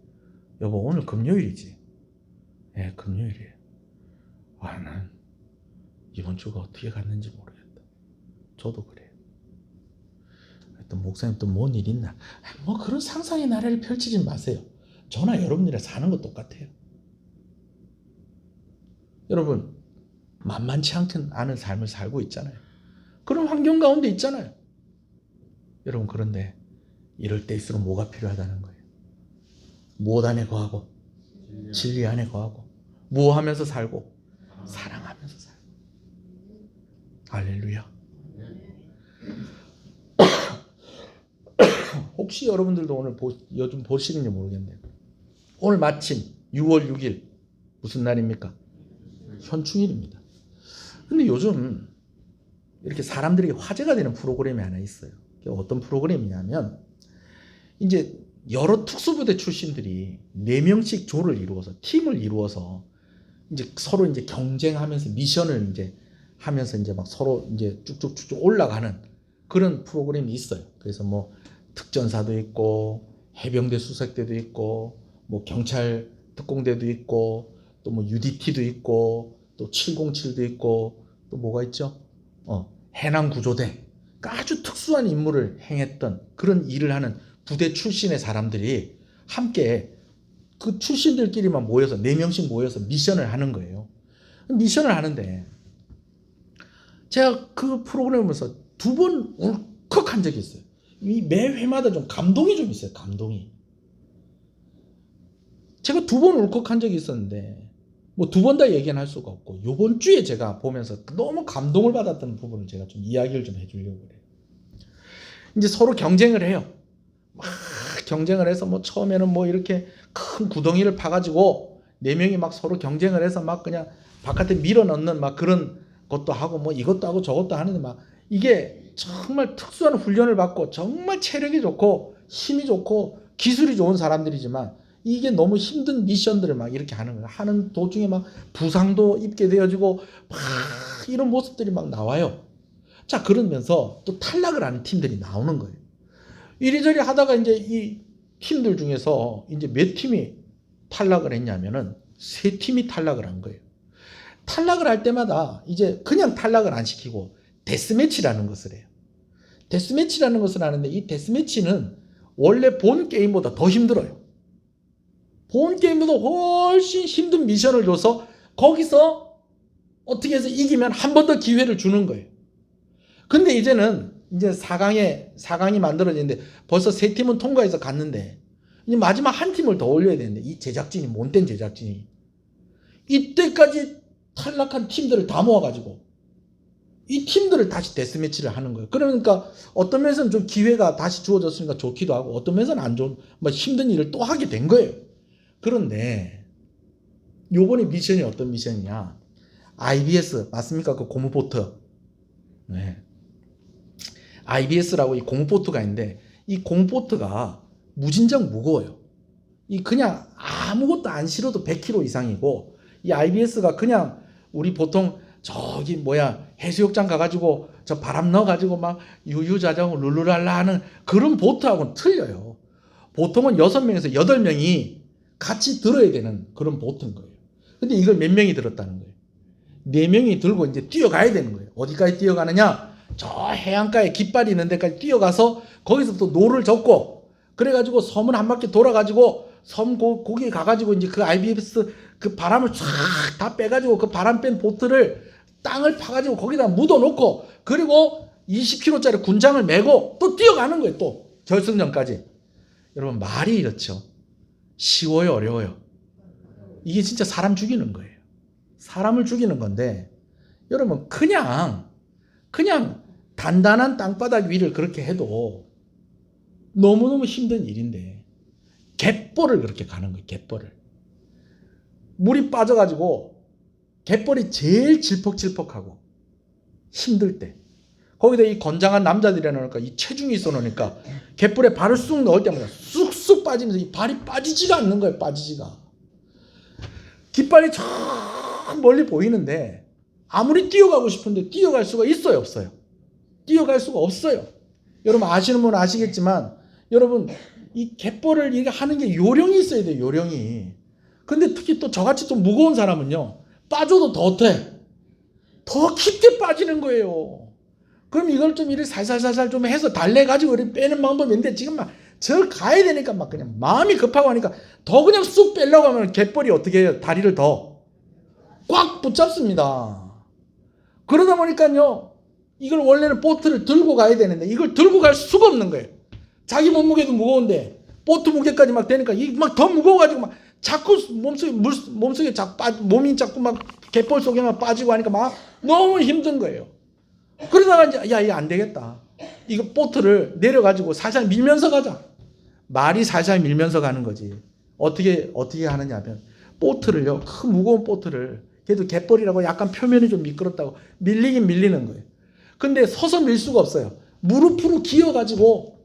여보 오늘 금요일이지? 예, 금요일이에요. 난 이번 주가 어떻게 갔는지 모르겠다. 저도 그래요. 또 목사님 또 뭔 일 있나? 뭐 그런 상상의 나래를 펼치지 마세요. 저나 여러분들이랑 사는 거 똑같아요. 여러분 만만치 않은 삶을 살고 있잖아요. 그런 환경 가운데 있잖아요. 여러분 그런데 이럴 때일수록 뭐가 필요하다는 거예요. 무엇 안에 거하고 진리 안에 거하고 무엇하면서 살고 사랑하면서 살고. 할렐루야. 혹시 여러분들도 오늘 요즘 보시는지 모르겠네요. 오늘 마침 6월 6일 무슨 날입니까? 현충일입니다. 근데 요즘 이렇게 사람들에게 화제가 되는 프로그램이 하나 있어요. 어떤 프로그램이냐면 이제 여러 특수부대 출신들이 4명씩 조를 이루어서 팀을 이루어서 이제 서로 이제 경쟁하면서 미션을 이제 하면서 이제 막 서로 이제 쭉쭉쭉 올라가는 그런 프로그램이 있어요. 그래서 뭐 특전사도 있고 해병대 수색대도 있고 뭐 경찰 특공대도 있고 또 뭐 UDT도 있고 또 707도 있고 또 뭐가 있죠? 해남구조대. 그러니까 아주 특수한 임무를 행했던 그런 일을 하는 부대 출신의 사람들이 함께 그 출신들끼리만 모여서 4명씩 모여서 미션을 하는 거예요. 미션을 하는데 제가 그 프로그램을 보면서 2번 울컥한 적이 있어요. 매 회마다 좀 감동이 좀 있어요. 감동이. 제가 2번 울컥한 적이 있었는데 뭐 2번 다 얘기는 할 수가 없고 이번 주에 제가 보면서 너무 감동을 받았던 부분을 제가 좀 이야기를 좀 해주려고 그래요. 이제 서로 경쟁을 해요. 막 경쟁을 해서 뭐 처음에는 뭐 이렇게 큰 구덩이를 파가지고 4명이 막 서로 경쟁을 해서 막 그냥 바깥에 밀어넣는 막 그런 것도 하고 뭐 이것도 하고 저것도 하는데 막 이게 정말 특수한 훈련을 받고 정말 체력이 좋고 힘이 좋고 기술이 좋은 사람들이지만 이게 너무 힘든 미션들을 막 이렇게 하는 거예요. 하는 도중에 막 부상도 입게 되어지고 막 이런 모습들이 막 나와요. 자, 그러면서 또 탈락을 하는 팀들이 나오는 거예요. 이리저리 하다가 이제 이 팀들 중에서 이제 몇 팀이 탈락을 했냐면은 3팀이 탈락을 한 거예요. 탈락을 할 때마다 이제 그냥 탈락을 안 시키고 데스매치라는 것을 해요. 데스매치라는 것을 하는데 이 데스매치는 원래 본 게임보다 더 힘들어요. 본 게임보다 훨씬 힘든 미션을 줘서 거기서 어떻게 해서 이기면 한 번 더 기회를 주는 거예요. 근데 이제는 이제 4강이 만들어지는데 벌써 3팀은 통과해서 갔는데 이제 마지막 한 팀을 더 올려야 되는데 이 제작진이 못된 제작진이 이때까지 탈락한 팀들을 다 모아가지고 이 팀들을 다시 데스매치를 하는 거예요. 그러니까 어떤 면에서는 좀 기회가 다시 주어졌으니까 좋기도 하고 어떤 면에서는 안 좋은 뭐 힘든 일을 또 하게 된 거예요. 그런데 요번에 미션이 어떤 미션이냐? IBS 맞습니까? 그 고무보트. 네. IBS라고 이 고무보트가 있는데 이 고무보트가 무진장 무거워요. 이 그냥 아무것도 안 실어도 100kg 이상이고 이 IBS가 그냥 우리 보통 저기 해수욕장 가가지고 저 바람 넣어가지고 막 유유자정 룰루랄라 하는 그런 보트하고는 틀려요. 보통은 6명에서 8명이 같이 들어야 되는 그런 보트인 거예요. 근데 이걸 몇 명이 들었다는 거예요. 4명이 들고 이제 뛰어가야 되는 거예요. 어디까지 뛰어가느냐? 저 해안가에 깃발이 있는 데까지 뛰어가서 거기서 또 노를 젓고 그래가지고 섬을 한 바퀴 돌아가지고 섬 거기에 가가지고 이제 그 IBS 그 바람을 쫙 다 빼가지고 그 바람 뺀 보트를 땅을 파가지고 거기다 묻어놓고 그리고 20kg짜리 군장을 메고 또 뛰어가는 거예요. 또 결승전까지. 여러분 말이 이렇죠. 쉬워요, 어려워요? 이게 진짜 사람 죽이는 거예요. 사람을 죽이는 건데 여러분 그냥 단단한 땅바닥 위를 그렇게 해도 너무너무 힘든 일인데 갯벌을 그렇게 가는 거예요. 갯벌을. 물이 빠져가지고 갯벌이 제일 질퍽질퍽하고 힘들 때 거기다 이 건장한 남자들이 해놓으니까 이 체중이 있어 놓으니까 갯벌에 발을 쑥 넣을 때마다 쑥쑥 빠지면서 이 발이 빠지지가 않는 거예요. 빠지지가. 깃발이 저 멀리 보이는데 아무리 뛰어가고 싶은데 뛰어갈 수가 있어요, 없어요? 뛰어갈 수가 없어요. 여러분 아시는 분은 아시겠지만 여러분 이 갯벌을 이렇게 하는 게 요령이 있어야 돼요. 요령이. 근데 특히 또 저같이 좀 무거운 사람은요 빠져도 더 깊게 빠지는 거예요. 그럼 이걸 좀 이렇게 살살살살 좀 해서 달래가지고 이렇게 빼는 방법이 있는데 지금 막 저 가야 되니까 막 그냥 마음이 급하고 하니까 더 그냥 쑥 빼려고 하면 갯벌이 어떻게 해요? 다리를 더 꽉 붙잡습니다. 그러다 보니까요 이걸 원래는 보트를 들고 가야 되는데 이걸 들고 갈 수가 없는 거예요. 자기 몸무게도 무거운데 보트 무게까지 막 되니까 이 막 더 무거워가지고 막 자꾸 몸속에 몸이 자꾸 막 갯벌 속에만 빠지고 하니까 막 너무 힘든 거예요. 그러다가 이제 야, 이거 안 되겠다. 이거 보트를 내려가지고 살살 밀면서 가자. 말이 살살 밀면서 가는 거지. 어떻게 하느냐 하면 보트를요, 큰 무거운 보트를 그래도 갯벌이라고 약간 표면이 좀 미끄럽다고 밀리긴 밀리는 거예요. 근데 서서 밀 수가 없어요. 무릎으로 기어가지고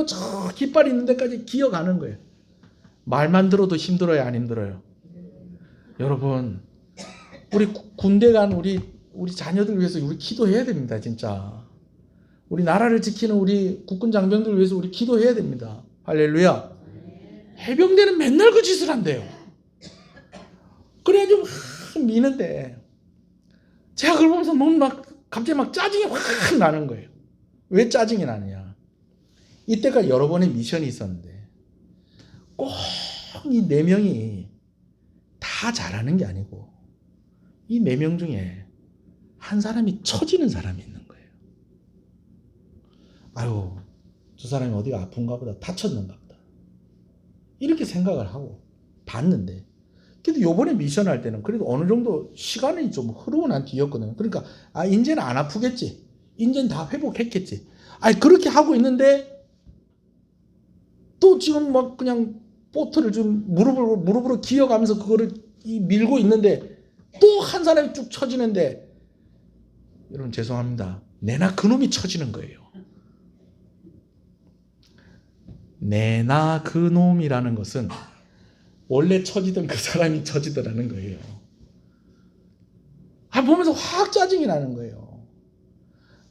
저 깃발 있는 데까지 기어가는 거예요. 말만 들어도 힘들어요, 안 힘들어요? 여러분, 우리 군대 간 우리 자녀들 위해서 우리 기도해야 됩니다, 진짜. 우리 나라를 지키는 우리 국군 장병들 위해서 우리 기도해야 됩니다. 할렐루야. 해병대는 맨날 그 짓을 한대요. 그래가지고 막 미는데 제가 그걸 보면서 갑자기 막 짜증이 확 나는 거예요. 왜 짜증이 나느냐? 이때가 여러 번의 미션이 있었는데 꼭 이 4명이 다 잘하는 게 아니고 이 4명 중에 한 사람이 처지는 사람이 있는 거예요. 아유, 저 사람이 어디가 아픈가 보다, 다쳤는가 보다. 이렇게 생각을 하고 봤는데 그래도 요번에 미션 할 때는 그래도 어느 정도 시간이 좀 흐르고 난 뒤였거든요. 그러니까 이제는 안 아프겠지. 이제는 다 회복했겠지. 그렇게 하고 있는데 또 지금 막 그냥 보트를 좀 무릎으로 기어가면서 그거를 밀고 있는데 또 한 사람이 쭉 처지는데 여러분 죄송합니다. 내나 그놈이 처지는 거예요. 내나 그놈이라는 것은 원래 처지던 그 사람이 처지더라는 거예요. 보면서 확 짜증이 나는 거예요.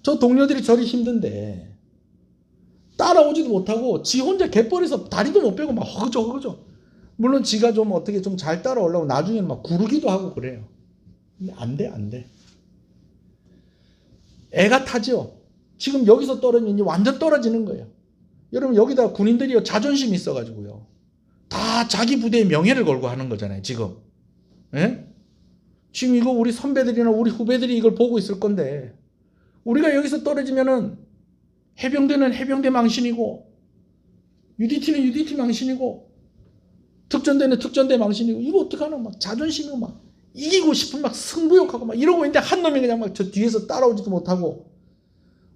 저 동료들이 저리 힘든데 따라오지도 못하고 지 혼자 갯벌에서 다리도 못 빼고 막 허그저. 물론 지가 좀 어떻게 좀 잘 따라오려고 나중에는 막 구르기도 하고 그래요. 근데 안 돼. 애가 타죠. 지금 여기서 떨어지면 이제 완전 떨어지는 거예요. 여러분 여기다 군인들이 자존심이 있어가지고요. 다 자기 부대의 명예를 걸고 하는 거잖아요. 지금. 예? 지금 이거 우리 선배들이나 우리 후배들이 이걸 보고 있을 건데 우리가 여기서 떨어지면은 해병대는 해병대 망신이고 UDT는 UDT 망신이고 특전대는 특전대 망신이고 이거 어떡하나 막 자존심이 막 이기고 싶은 막 승부욕하고 막 이러고 있는데 한 놈이 그냥 막 저 뒤에서 따라오지도 못하고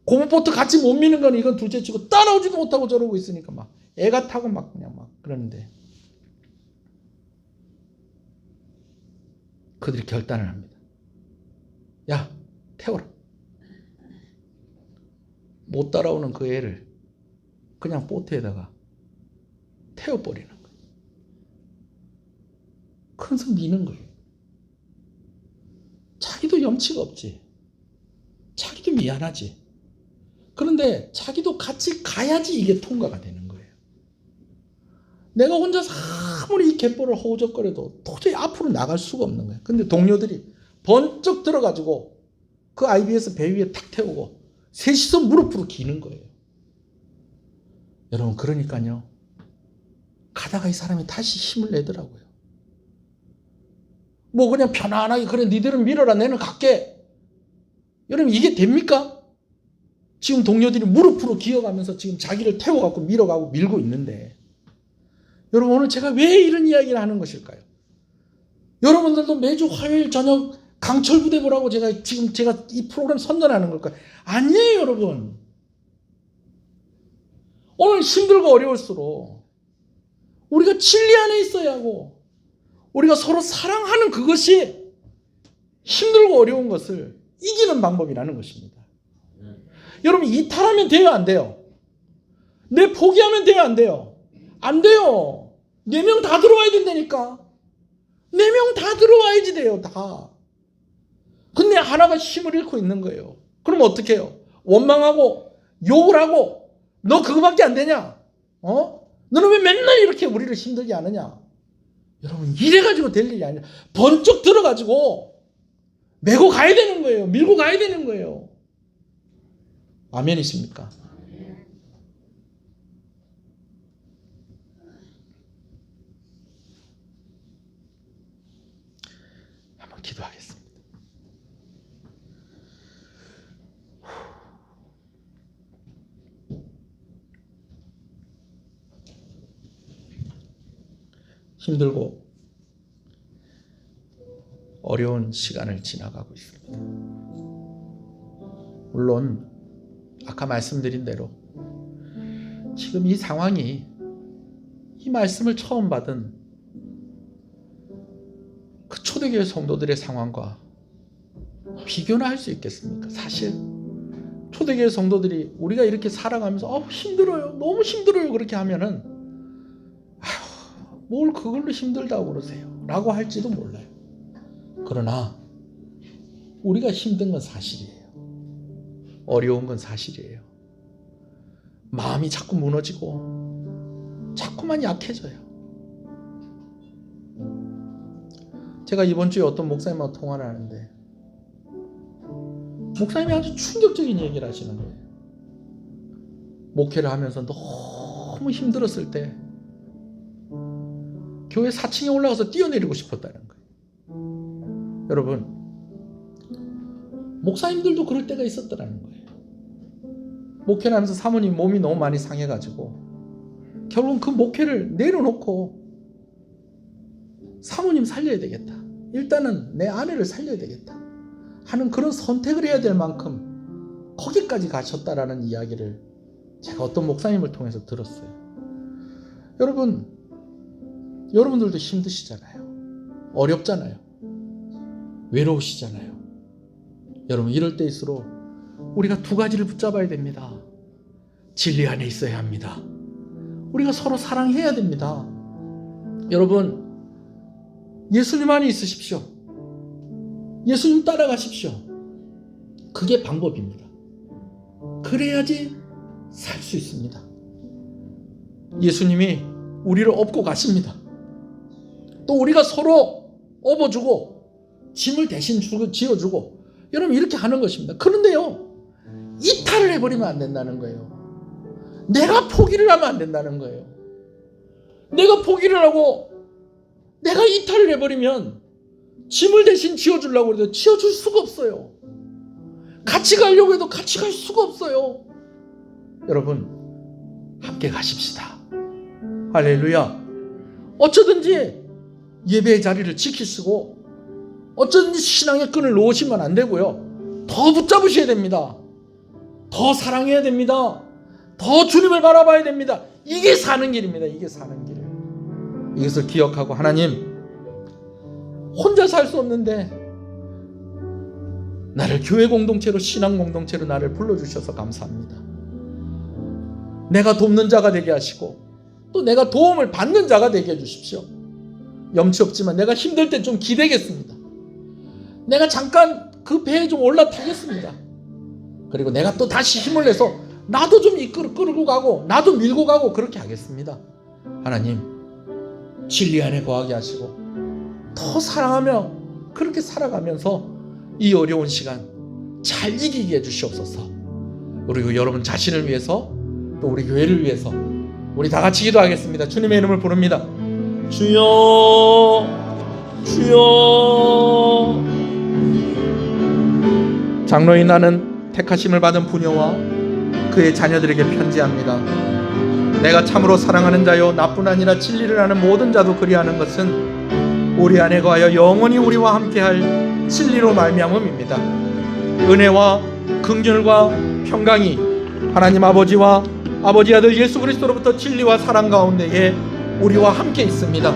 고무보트 같이 못 미는 건 이건 둘째치고 따라오지도 못하고 저러고 있으니까 막 애가 타고 막 그냥 막 그러는데 그들이 결단을 합니다. 야, 태워라. 못 따라오는 그 애를 그냥 보트에다가 태워버리는 거예요. 그래서 미는 거예요. 자기도 염치가 없지. 자기도 미안하지. 그런데 자기도 같이 가야지 이게 통과가 되는 거예요. 내가 혼자서 아무리 이 갯벌을 허우적거려도 도저히 앞으로 나갈 수가 없는 거예요. 근데 동료들이 번쩍 들어가지고 그 IBS 배 위에 탁 태우고 셋이서 무릎으로 기는 거예요. 여러분 그러니까요. 가다가 이 사람이 다시 힘을 내더라고요. 뭐 그냥 편안하게 그래 니들은 밀어라 내는 갈게. 여러분 이게 됩니까? 지금 동료들이 무릎으로 기어가면서 지금 자기를 태워갖고 밀어가고 밀고 있는데 여러분 오늘 제가 왜 이런 이야기를 하는 것일까요? 여러분들도 매주 화요일 저녁 강철부대 보라고 제가 이 프로그램 선전하는 걸까요? 아니에요 여러분. 오늘 힘들고 어려울수록 우리가 진리 안에 있어야 하고 우리가 서로 사랑하는 그것이 힘들고 어려운 것을 이기는 방법이라는 것입니다. 여러분 이탈하면 돼요 안 돼요? 내 포기하면 돼요 안 돼요? 안 돼요. 4명 다 들어와야 된다니까. 4명 다 들어와야지 돼요 다. 근데 하나가 힘을 잃고 있는 거예요. 그럼 어떻게 해요? 원망하고 욕을 하고 너 그거밖에 안 되냐? 너는 왜 맨날 이렇게 우리를 힘들게 하느냐? 여러분 이래가지고 될 일이 아니라 번쩍 들어가지고 메고 가야 되는 거예요. 밀고 가야 되는 거예요. 아멘이십니까? 한번 기도하겠습니다. 힘들고 어려운 시간을 지나가고 있습니다. 물론 아까 말씀드린 대로 지금 이 상황이 이 말씀을 처음 받은 그 초대교회 성도들의 상황과 비교나 할 수 있겠습니까? 사실 초대교회 성도들이 우리가 이렇게 살아가면서 힘들어요. 너무 힘들어요. 그렇게 하면은 뭘 그걸로 힘들다고 그러세요. 라고 할지도 몰라요. 그러나 우리가 힘든 건 사실이에요. 어려운 건 사실이에요. 마음이 자꾸 무너지고 자꾸만 약해져요. 제가 이번 주에 어떤 목사님하고 통화를 하는데 목사님이 아주 충격적인 얘기를 하시는 거예요. 목회를 하면서 너무 힘들었을 때 교회 4층에 올라가서 뛰어내리고 싶었다는 거예요. 여러분 목사님들도 그럴 때가 있었더라는 거예요. 목회를 하면서 사모님 몸이 너무 많이 상해가지고 결국은 그 목회를 내려놓고 사모님 살려야 되겠다. 일단은 내 아내를 살려야 되겠다. 하는 그런 선택을 해야 될 만큼 거기까지 가셨다라는 이야기를 제가 어떤 목사님을 통해서 들었어요. 여러분들도 힘드시잖아요. 어렵잖아요. 외로우시잖아요. 여러분 이럴 때일수록 우리가 2가지를 붙잡아야 됩니다. 진리 안에 있어야 합니다. 우리가 서로 사랑해야 됩니다. 여러분 예수님 안에 있으십시오. 예수님 따라가십시오. 그게 방법입니다. 그래야지 살 수 있습니다. 예수님이 우리를 업고 가십니다. 또 우리가 서로 업어주고 짐을 대신 지어주고 여러분 이렇게 하는 것입니다. 그런데요 이탈을 해버리면 안 된다는 거예요. 내가 포기를 하면 안 된다는 거예요. 내가 포기를 하고 내가 이탈을 해버리면 짐을 대신 지어주려고 해도 지어줄 수가 없어요. 같이 가려고 해도 같이 갈 수가 없어요. 여러분, 함께 가십시다. 할렐루야. 어쩌든지 예배의 자리를 지키시고 어쩌든지 신앙의 끈을 놓으시면 안 되고요. 더 붙잡으셔야 됩니다. 더 사랑해야 됩니다. 더 주님을 바라봐야 됩니다. 이게 사는 길입니다. 이게 사는 길. 이것을 기억하고, 하나님, 혼자 살 수 없는데 나를 교회 공동체로, 신앙 공동체로 나를 불러주셔서 감사합니다. 내가 돕는 자가 되게 하시고 또 내가 도움을 받는 자가 되게 해주십시오. 염치 없지만 내가 힘들 때 좀 기대겠습니다. 내가 잠깐 그 배에 좀 올라타겠습니다. 그리고 내가 또 다시 힘을 내서 나도 좀 끌고 가고 나도 밀고 가고 그렇게 하겠습니다. 하나님, 진리 안에 거하게 하시고 더 사랑하며 그렇게 살아가면서 이 어려운 시간 잘 이기게 해주시옵소서. 그리고 여러분 자신을 위해서 또 우리 교회를 위해서 우리 다 같이 기도하겠습니다. 주님의 이름을 부릅니다. 주여 주여. 장로인 나는 택하심을 받은 부녀와 그의 자녀들에게 편지합니다. 내가 참으로 사랑하는 자요 나뿐 아니라 진리를 아는 모든 자도 그리하는 것은 우리 안에 거하여 영원히 우리와 함께할 진리로 말미암음입니다. 은혜와 긍휼과 평강이 하나님 아버지와 아버지 아들 예수 그리스도로부터 진리와 사랑 가운데에 우리와 함께 있습니다.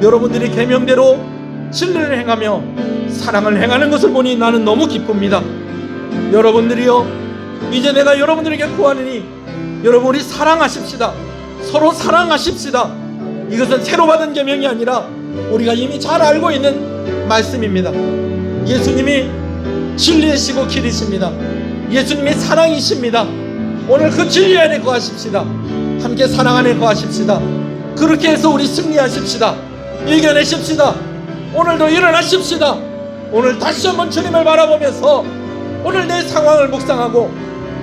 여러분들이 계명대로 진리를 행하며 사랑을 행하는 것을 보니 나는 너무 기쁩니다. 여러분들이요, 이제 내가 여러분들에게 구하느니 여러분, 우리 사랑하십시다. 서로 사랑하십시다. 이것은 새로 받은 계명이 아니라 우리가 이미 잘 알고 있는 말씀입니다. 예수님이 진리이시고 길이십니다. 예수님이 사랑이십니다. 오늘 그 진리 안에 거하십시다. 함께 사랑 안에 거하십시다. 그렇게 해서 우리 승리하십시다. 이겨내십시다. 오늘도 일어나십시다. 오늘 다시 한번 주님을 바라보면서 오늘 내 상황을 묵상하고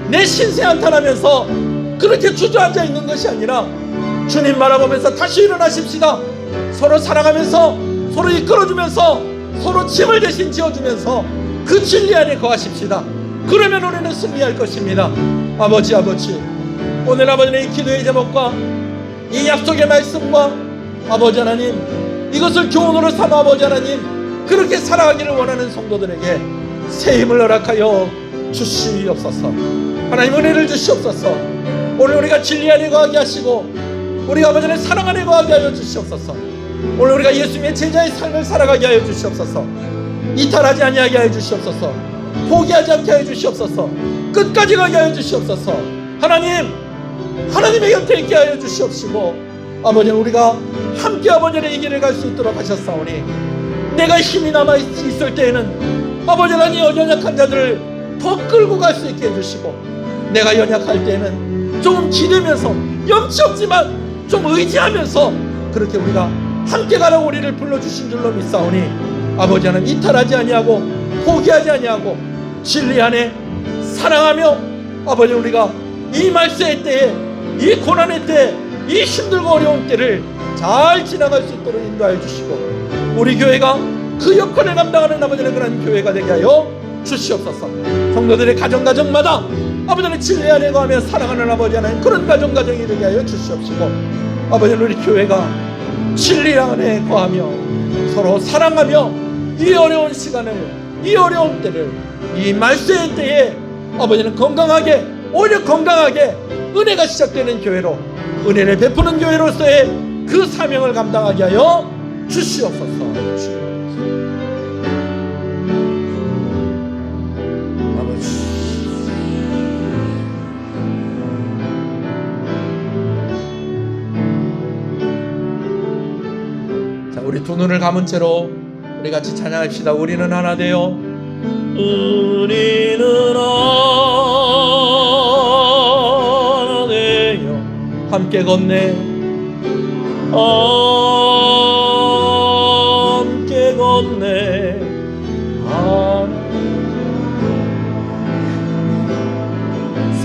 내 신세 한탄하면서 그렇게 주저앉아 있는 것이 아니라 주님 바라보면서 다시 일어나십시다. 서로 사랑하면서 서로 이끌어주면서 서로 짐을 대신 지어주면서 그 진리 안에 거하십시다. 그러면 우리는 승리할 것입니다. 아버지, 오늘 아버지는 이 기도의 제목과 이 약속의 말씀과 아버지 하나님, 이것을 교훈으로 삼아 아버지 하나님 그렇게 살아가기를 원하는 성도들에게 새 힘을 허락하여 주시옵소서. 하나님, 은혜를 주시옵소서. 오늘 우리가 진리 안에 거하게 하시고 우리 아버지는 사랑 안에 거하게 하여 주시옵소서. 오늘 우리가 예수님의 제자의 삶을 살아가게 하여 주시옵소서. 이탈하지 아니하게 하여 주시옵소서. 포기하지 않게 하여 주시옵소서. 끝까지 가게 하여 주시옵소서. 하나님의 곁에 있게 하여 주시옵시고 아버지는 우리가 함께 아버지의 이 길을 갈 수 있도록 하셨사오니 내가 힘이 남아 있을 때에는 아버지 하나님 연약한 자들을 더 끌고 갈 수 있게 해주시고 내가 연약할 때에는 조금 기대면서 염치 없지만 좀 의지하면서 그렇게 우리가 함께 가라고 우리를 불러주신 줄로 믿사오니 아버지 하나님 이탈하지 아니하고 포기하지 아니하고 진리 안에 사랑하며 아버지 우리가 이 말세의 때에 이 고난의 때 이 힘들고 어려운 때를 잘 지나갈 수 있도록 인도하여 주시고 우리 교회가 그 역할을 감당하는 아버지의 그런 교회가 되게 하여 주시옵소서. 성도들의 가정마다 아버지는 진리 안에 거하며 사랑하는 아버지 하나님 그런 가정이 되게 하여 주시옵시고 아버지는 우리 교회가 진리 안에 거하며 서로 사랑하며 이 어려운 시간을 이 어려운 때를 이 말세의 때에 아버지는 건강하게 오히려 건강하게 은혜가 시작되는 교회로 은혜를 베푸는 교회로서의 그 사명을 감당하게 하여 주시옵소서. 아버지 자 우리 두 눈을 감은 채로 우리 같이 찬양합시다. 우리는 하나 되어 우리는 하나 되어 함께 걷네 함께 걷네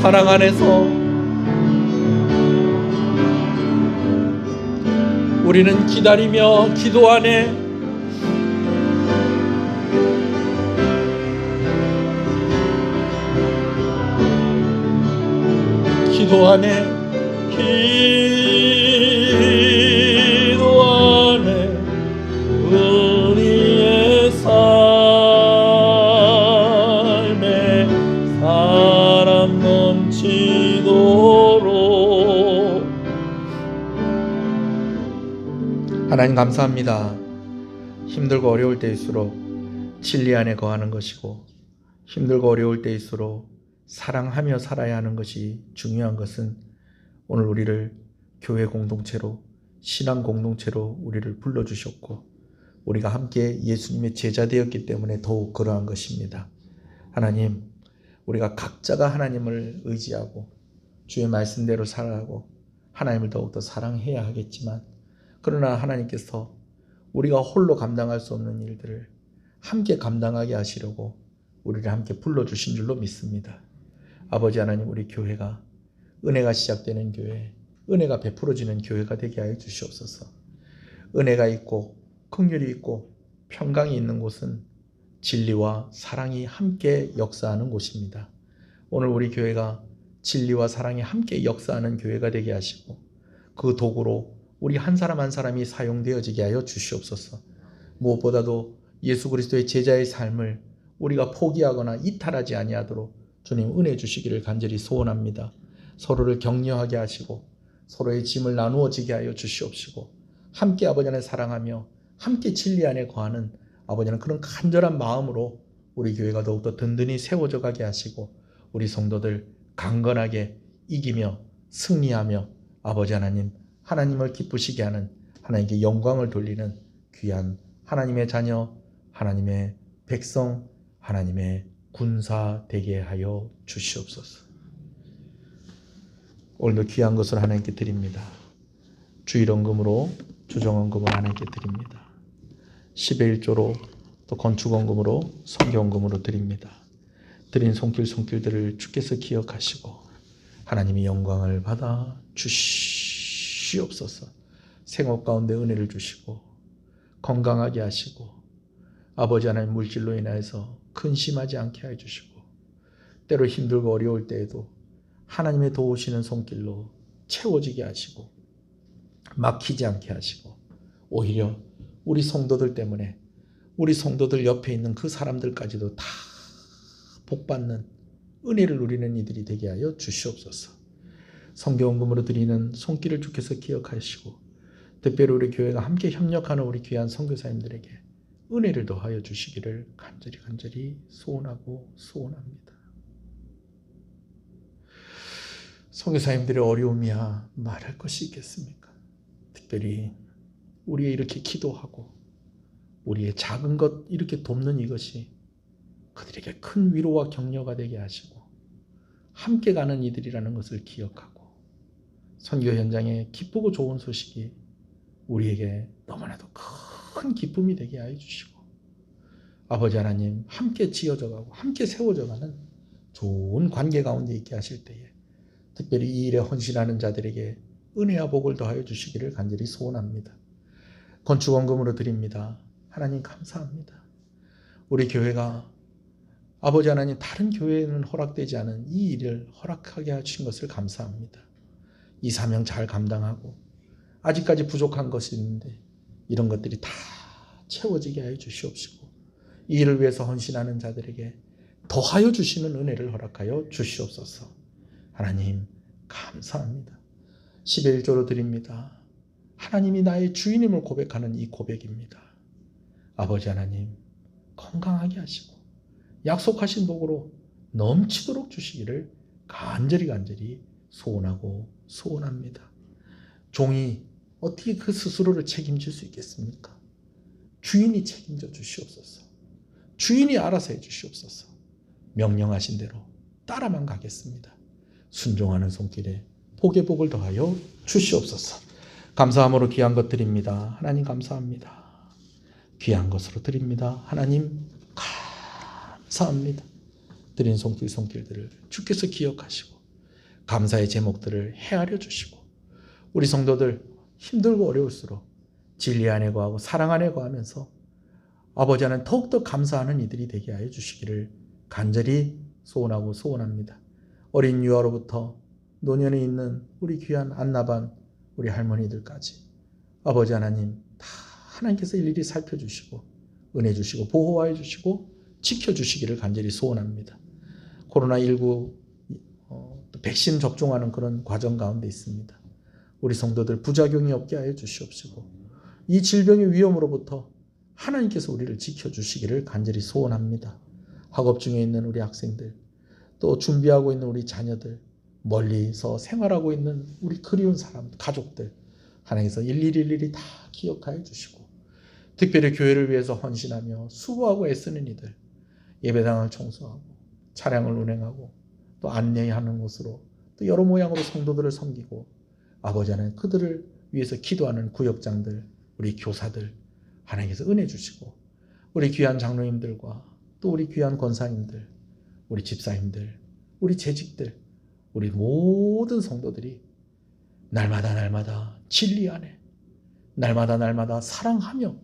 사랑 안에서 우리는 기다리며 기도 안에 기도 안에 우리의 삶에 사랑 넘치도록. 하나님 감사합니다. 힘들고 어려울 때일수록 진리 안에 거하는 것이고, 힘들고 어려울 때일수록 사랑하며 살아야 하는 것이 중요한 것은 오늘 우리를 교회 공동체로, 신앙 공동체로 우리를 불러주셨고, 우리가 함께 예수님의 제자 되었기 때문에 더욱 그러한 것입니다. 하나님, 우리가 각자가 하나님을 의지하고 주의 말씀대로 살아가고 하나님을 더욱더 사랑해야 하겠지만, 그러나 하나님께서 우리가 홀로 감당할 수 없는 일들을 함께 감당하게 하시려고 우리를 함께 불러주신 줄로 믿습니다. 아버지 하나님, 우리 교회가 은혜가 시작되는 교회, 은혜가 베풀어지는 교회가 되게 하여 주시옵소서. 은혜가 있고 긍휼이 있고 평강이 있는 곳은 진리와 사랑이 함께 역사하는 곳입니다. 오늘 우리 교회가 진리와 사랑이 함께 역사하는 교회가 되게 하시고, 그 도구로 우리 한 사람 한 사람이 사용되어지게 하여 주시옵소서. 무엇보다도 예수 그리스도의 제자의 삶을 우리가 포기하거나 이탈하지 아니하도록 주님 은혜 주시기를 간절히 소원합니다. 서로를 격려하게 하시고 서로의 짐을 나누어지게 하여 주시옵시고, 함께 아버지 안에 사랑하며 함께 진리 안에 거하는 아버지 하나님 그런 간절한 마음으로 우리 교회가 더욱더 든든히 세워져 가게 하시고, 우리 성도들 강건하게 이기며 승리하며 아버지 하나님, 하나님을 기쁘시게 하는, 하나님께 영광을 돌리는 귀한 하나님의 자녀, 하나님의 백성, 하나님의 군사 되게 하여 주시옵소서. 오늘도 귀한 것을 하나님께 드립니다. 주일원금으로, 주정원금을 하나님께 드립니다. 10의 1조로, 또 건축원금으로, 성경원금으로 드립니다. 드린 손길들을 주께서 기억하시고 하나님이 영광을 받아 주시옵소서. 생업 가운데 은혜를 주시고 건강하게 하시고, 아버지 하나님 물질로 인하여서 근심하지 않게 해주시고, 때로 힘들고 어려울 때에도 하나님의 도우시는 손길로 채워지게 하시고 막히지 않게 하시고, 오히려 우리 성도들 때문에 우리 성도들 옆에 있는 그 사람들까지도 다 복받는 은혜를 누리는 이들이 되게 하여 주시옵소서. 성경원금으로 드리는 손길을 주께서 기억하시고, 특별히 우리 교회가 함께 협력하는 우리 귀한 선교사님들에게 은혜를 더하여 주시기를 간절히 소원하고 소원합니다. 선교사님들의 어려움이야 말할 것이 있겠습니까? 특별히 우리의 이렇게 기도하고 우리의 작은 것 이렇게 돕는 이것이 그들에게 큰 위로와 격려가 되게 하시고 함께 가는 이들이라는 것을 기억하고, 선교 현장에 기쁘고 좋은 소식이 우리에게 너무나도 큰 기쁨이 되게 하여 주시고, 아버지 하나님 함께 지어져 가고 함께 세워져 가는 좋은 관계 가운데 있게 하실 때에 특별히 이 일에 헌신하는 자들에게 은혜와 복을 더하여 주시기를 간절히 소원합니다. 건축원금으로 드립니다. 하나님 감사합니다. 우리 교회가 아버지 하나님 다른 교회에는 허락되지 않은 이 일을 허락하게 하신 것을 감사합니다. 이 사명 잘 감당하고 아직까지 부족한 것이 있는데 이런 것들이 다 채워지게 하여 주시옵시고, 이 일을 위해서 헌신하는 자들에게 더하여 주시는 은혜를 허락하여 주시옵소서. 하나님 감사합니다. 10의 1조로 드립니다. 하나님이 나의 주인임을 고백하는 이 고백입니다. 아버지 하나님 건강하게 하시고 약속하신 복으로 넘치도록 주시기를 간절히 소원하고 소원합니다. 종이 어떻게 그 스스로를 책임질 수 있겠습니까? 주인이 책임져 주시옵소서. 주인이 알아서 해 주시옵소서. 명령하신 대로 따라만 가겠습니다. 순종하는 손길에 복의 복을 더하여 주시옵소서. 감사함으로 귀한 것 드립니다. 하나님 감사합니다. 귀한 것으로 드립니다. 하나님 감사합니다. 드린 손길들을 주께서 기억하시고 감사의 제목들을 헤아려 주시고, 우리 성도들 힘들고 어려울수록 진리 안에 거하고 사랑 안에 거하면서 아버지 하나님 더욱더 감사하는 이들이 되게 하여 주시기를 간절히 소원하고 소원합니다. 어린 유아로부터 노년에 있는 우리 귀한 안나반 우리 할머니들까지 아버지 하나님 다 하나님께서 일일이 살펴주시고 은혜 주시고 보호하여 주시고 지켜주시기를 간절히 소원합니다. 코로나19 백신 접종하는 그런 과정 가운데 있습니다. 우리 성도들 부작용이 없게 하여 주시옵시고 이 질병의 위험으로부터 하나님께서 우리를 지켜주시기를 간절히 소원합니다. 학업 중에 있는 우리 학생들, 또 준비하고 있는 우리 자녀들, 멀리서 생활하고 있는 우리 그리운 사람, 가족들 하나님께서 일일이 다 기억하여 주시고 특별히 교회를 위해서 헌신하며 수고하고 애쓰는 이들, 예배당을 청소하고 차량을 운행하고 또 안내하는 곳으로 또 여러 모양으로 성도들을 섬기고 아버지 하나님 그들을 위해서 기도하는 구역장들, 우리 교사들 하나님께서 은혜 주시고 우리 귀한 장로님들과 또 우리 귀한 권사님들, 우리 집사님들, 우리 재직들, 우리 모든 성도들이 날마다 진리 안에 날마다 사랑하며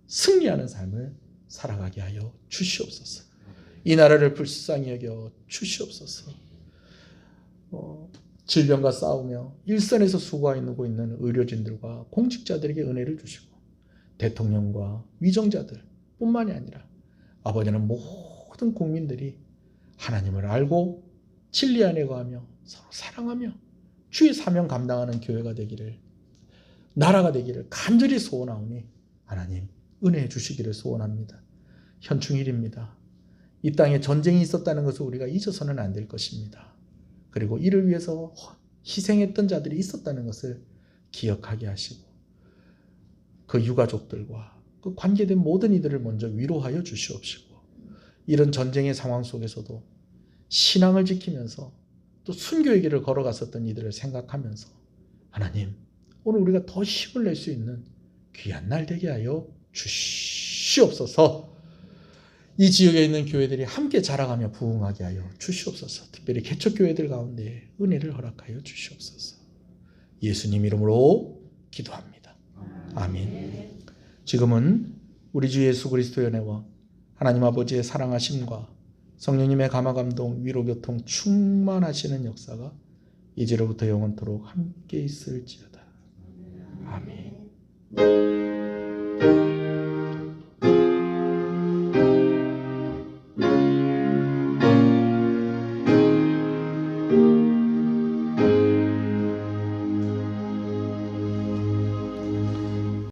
승리하는 삶을 살아가게 하여 주시옵소서. 이 나라를 불쌍히 여겨 주시옵소서. 질병과 싸우며 일선에서 수고하고 있는 의료진들과 공직자들에게 은혜를 주시고 대통령과 위정자들 뿐만이 아니라 아버지는 모든 국민들이 하나님을 알고 진리 안에 거하며 서로 사랑하며 주의 사명 감당하는 교회가 되기를 나라가 되기를 간절히 소원하오니 하나님 은혜해 주시기를 소원합니다. 현충일입니다. 이 땅에 전쟁이 있었다는 것을 우리가 잊어서는 안 될 것입니다. 그리고 이를 위해서 희생했던 자들이 있었다는 것을 기억하게 하시고 그 유가족들과 그 관계된 모든 이들을 먼저 위로하여 주시옵시고 이런 전쟁의 상황 속에서도 신앙을 지키면서 또 순교의 길을 걸어갔었던 이들을 생각하면서 하나님 오늘 우리가 더 힘을 낼 수 있는 귀한 날 되게 하여 주시옵소서. 이 지역에 있는 교회들이 함께 자라가며 부흥하게 하여 주시옵소서. 특별히 개척교회들 가운데 은혜를 허락하여 주시옵소서. 예수님 이름으로 기도합니다. 아멘. 지금은 우리 주 예수 그리스도의 은혜와 하나님 아버지의 사랑하심과 성령님의 감화감동 위로교통 충만하시는 역사가 이제로부터 영원토록 함께 있을지어다. 아멘.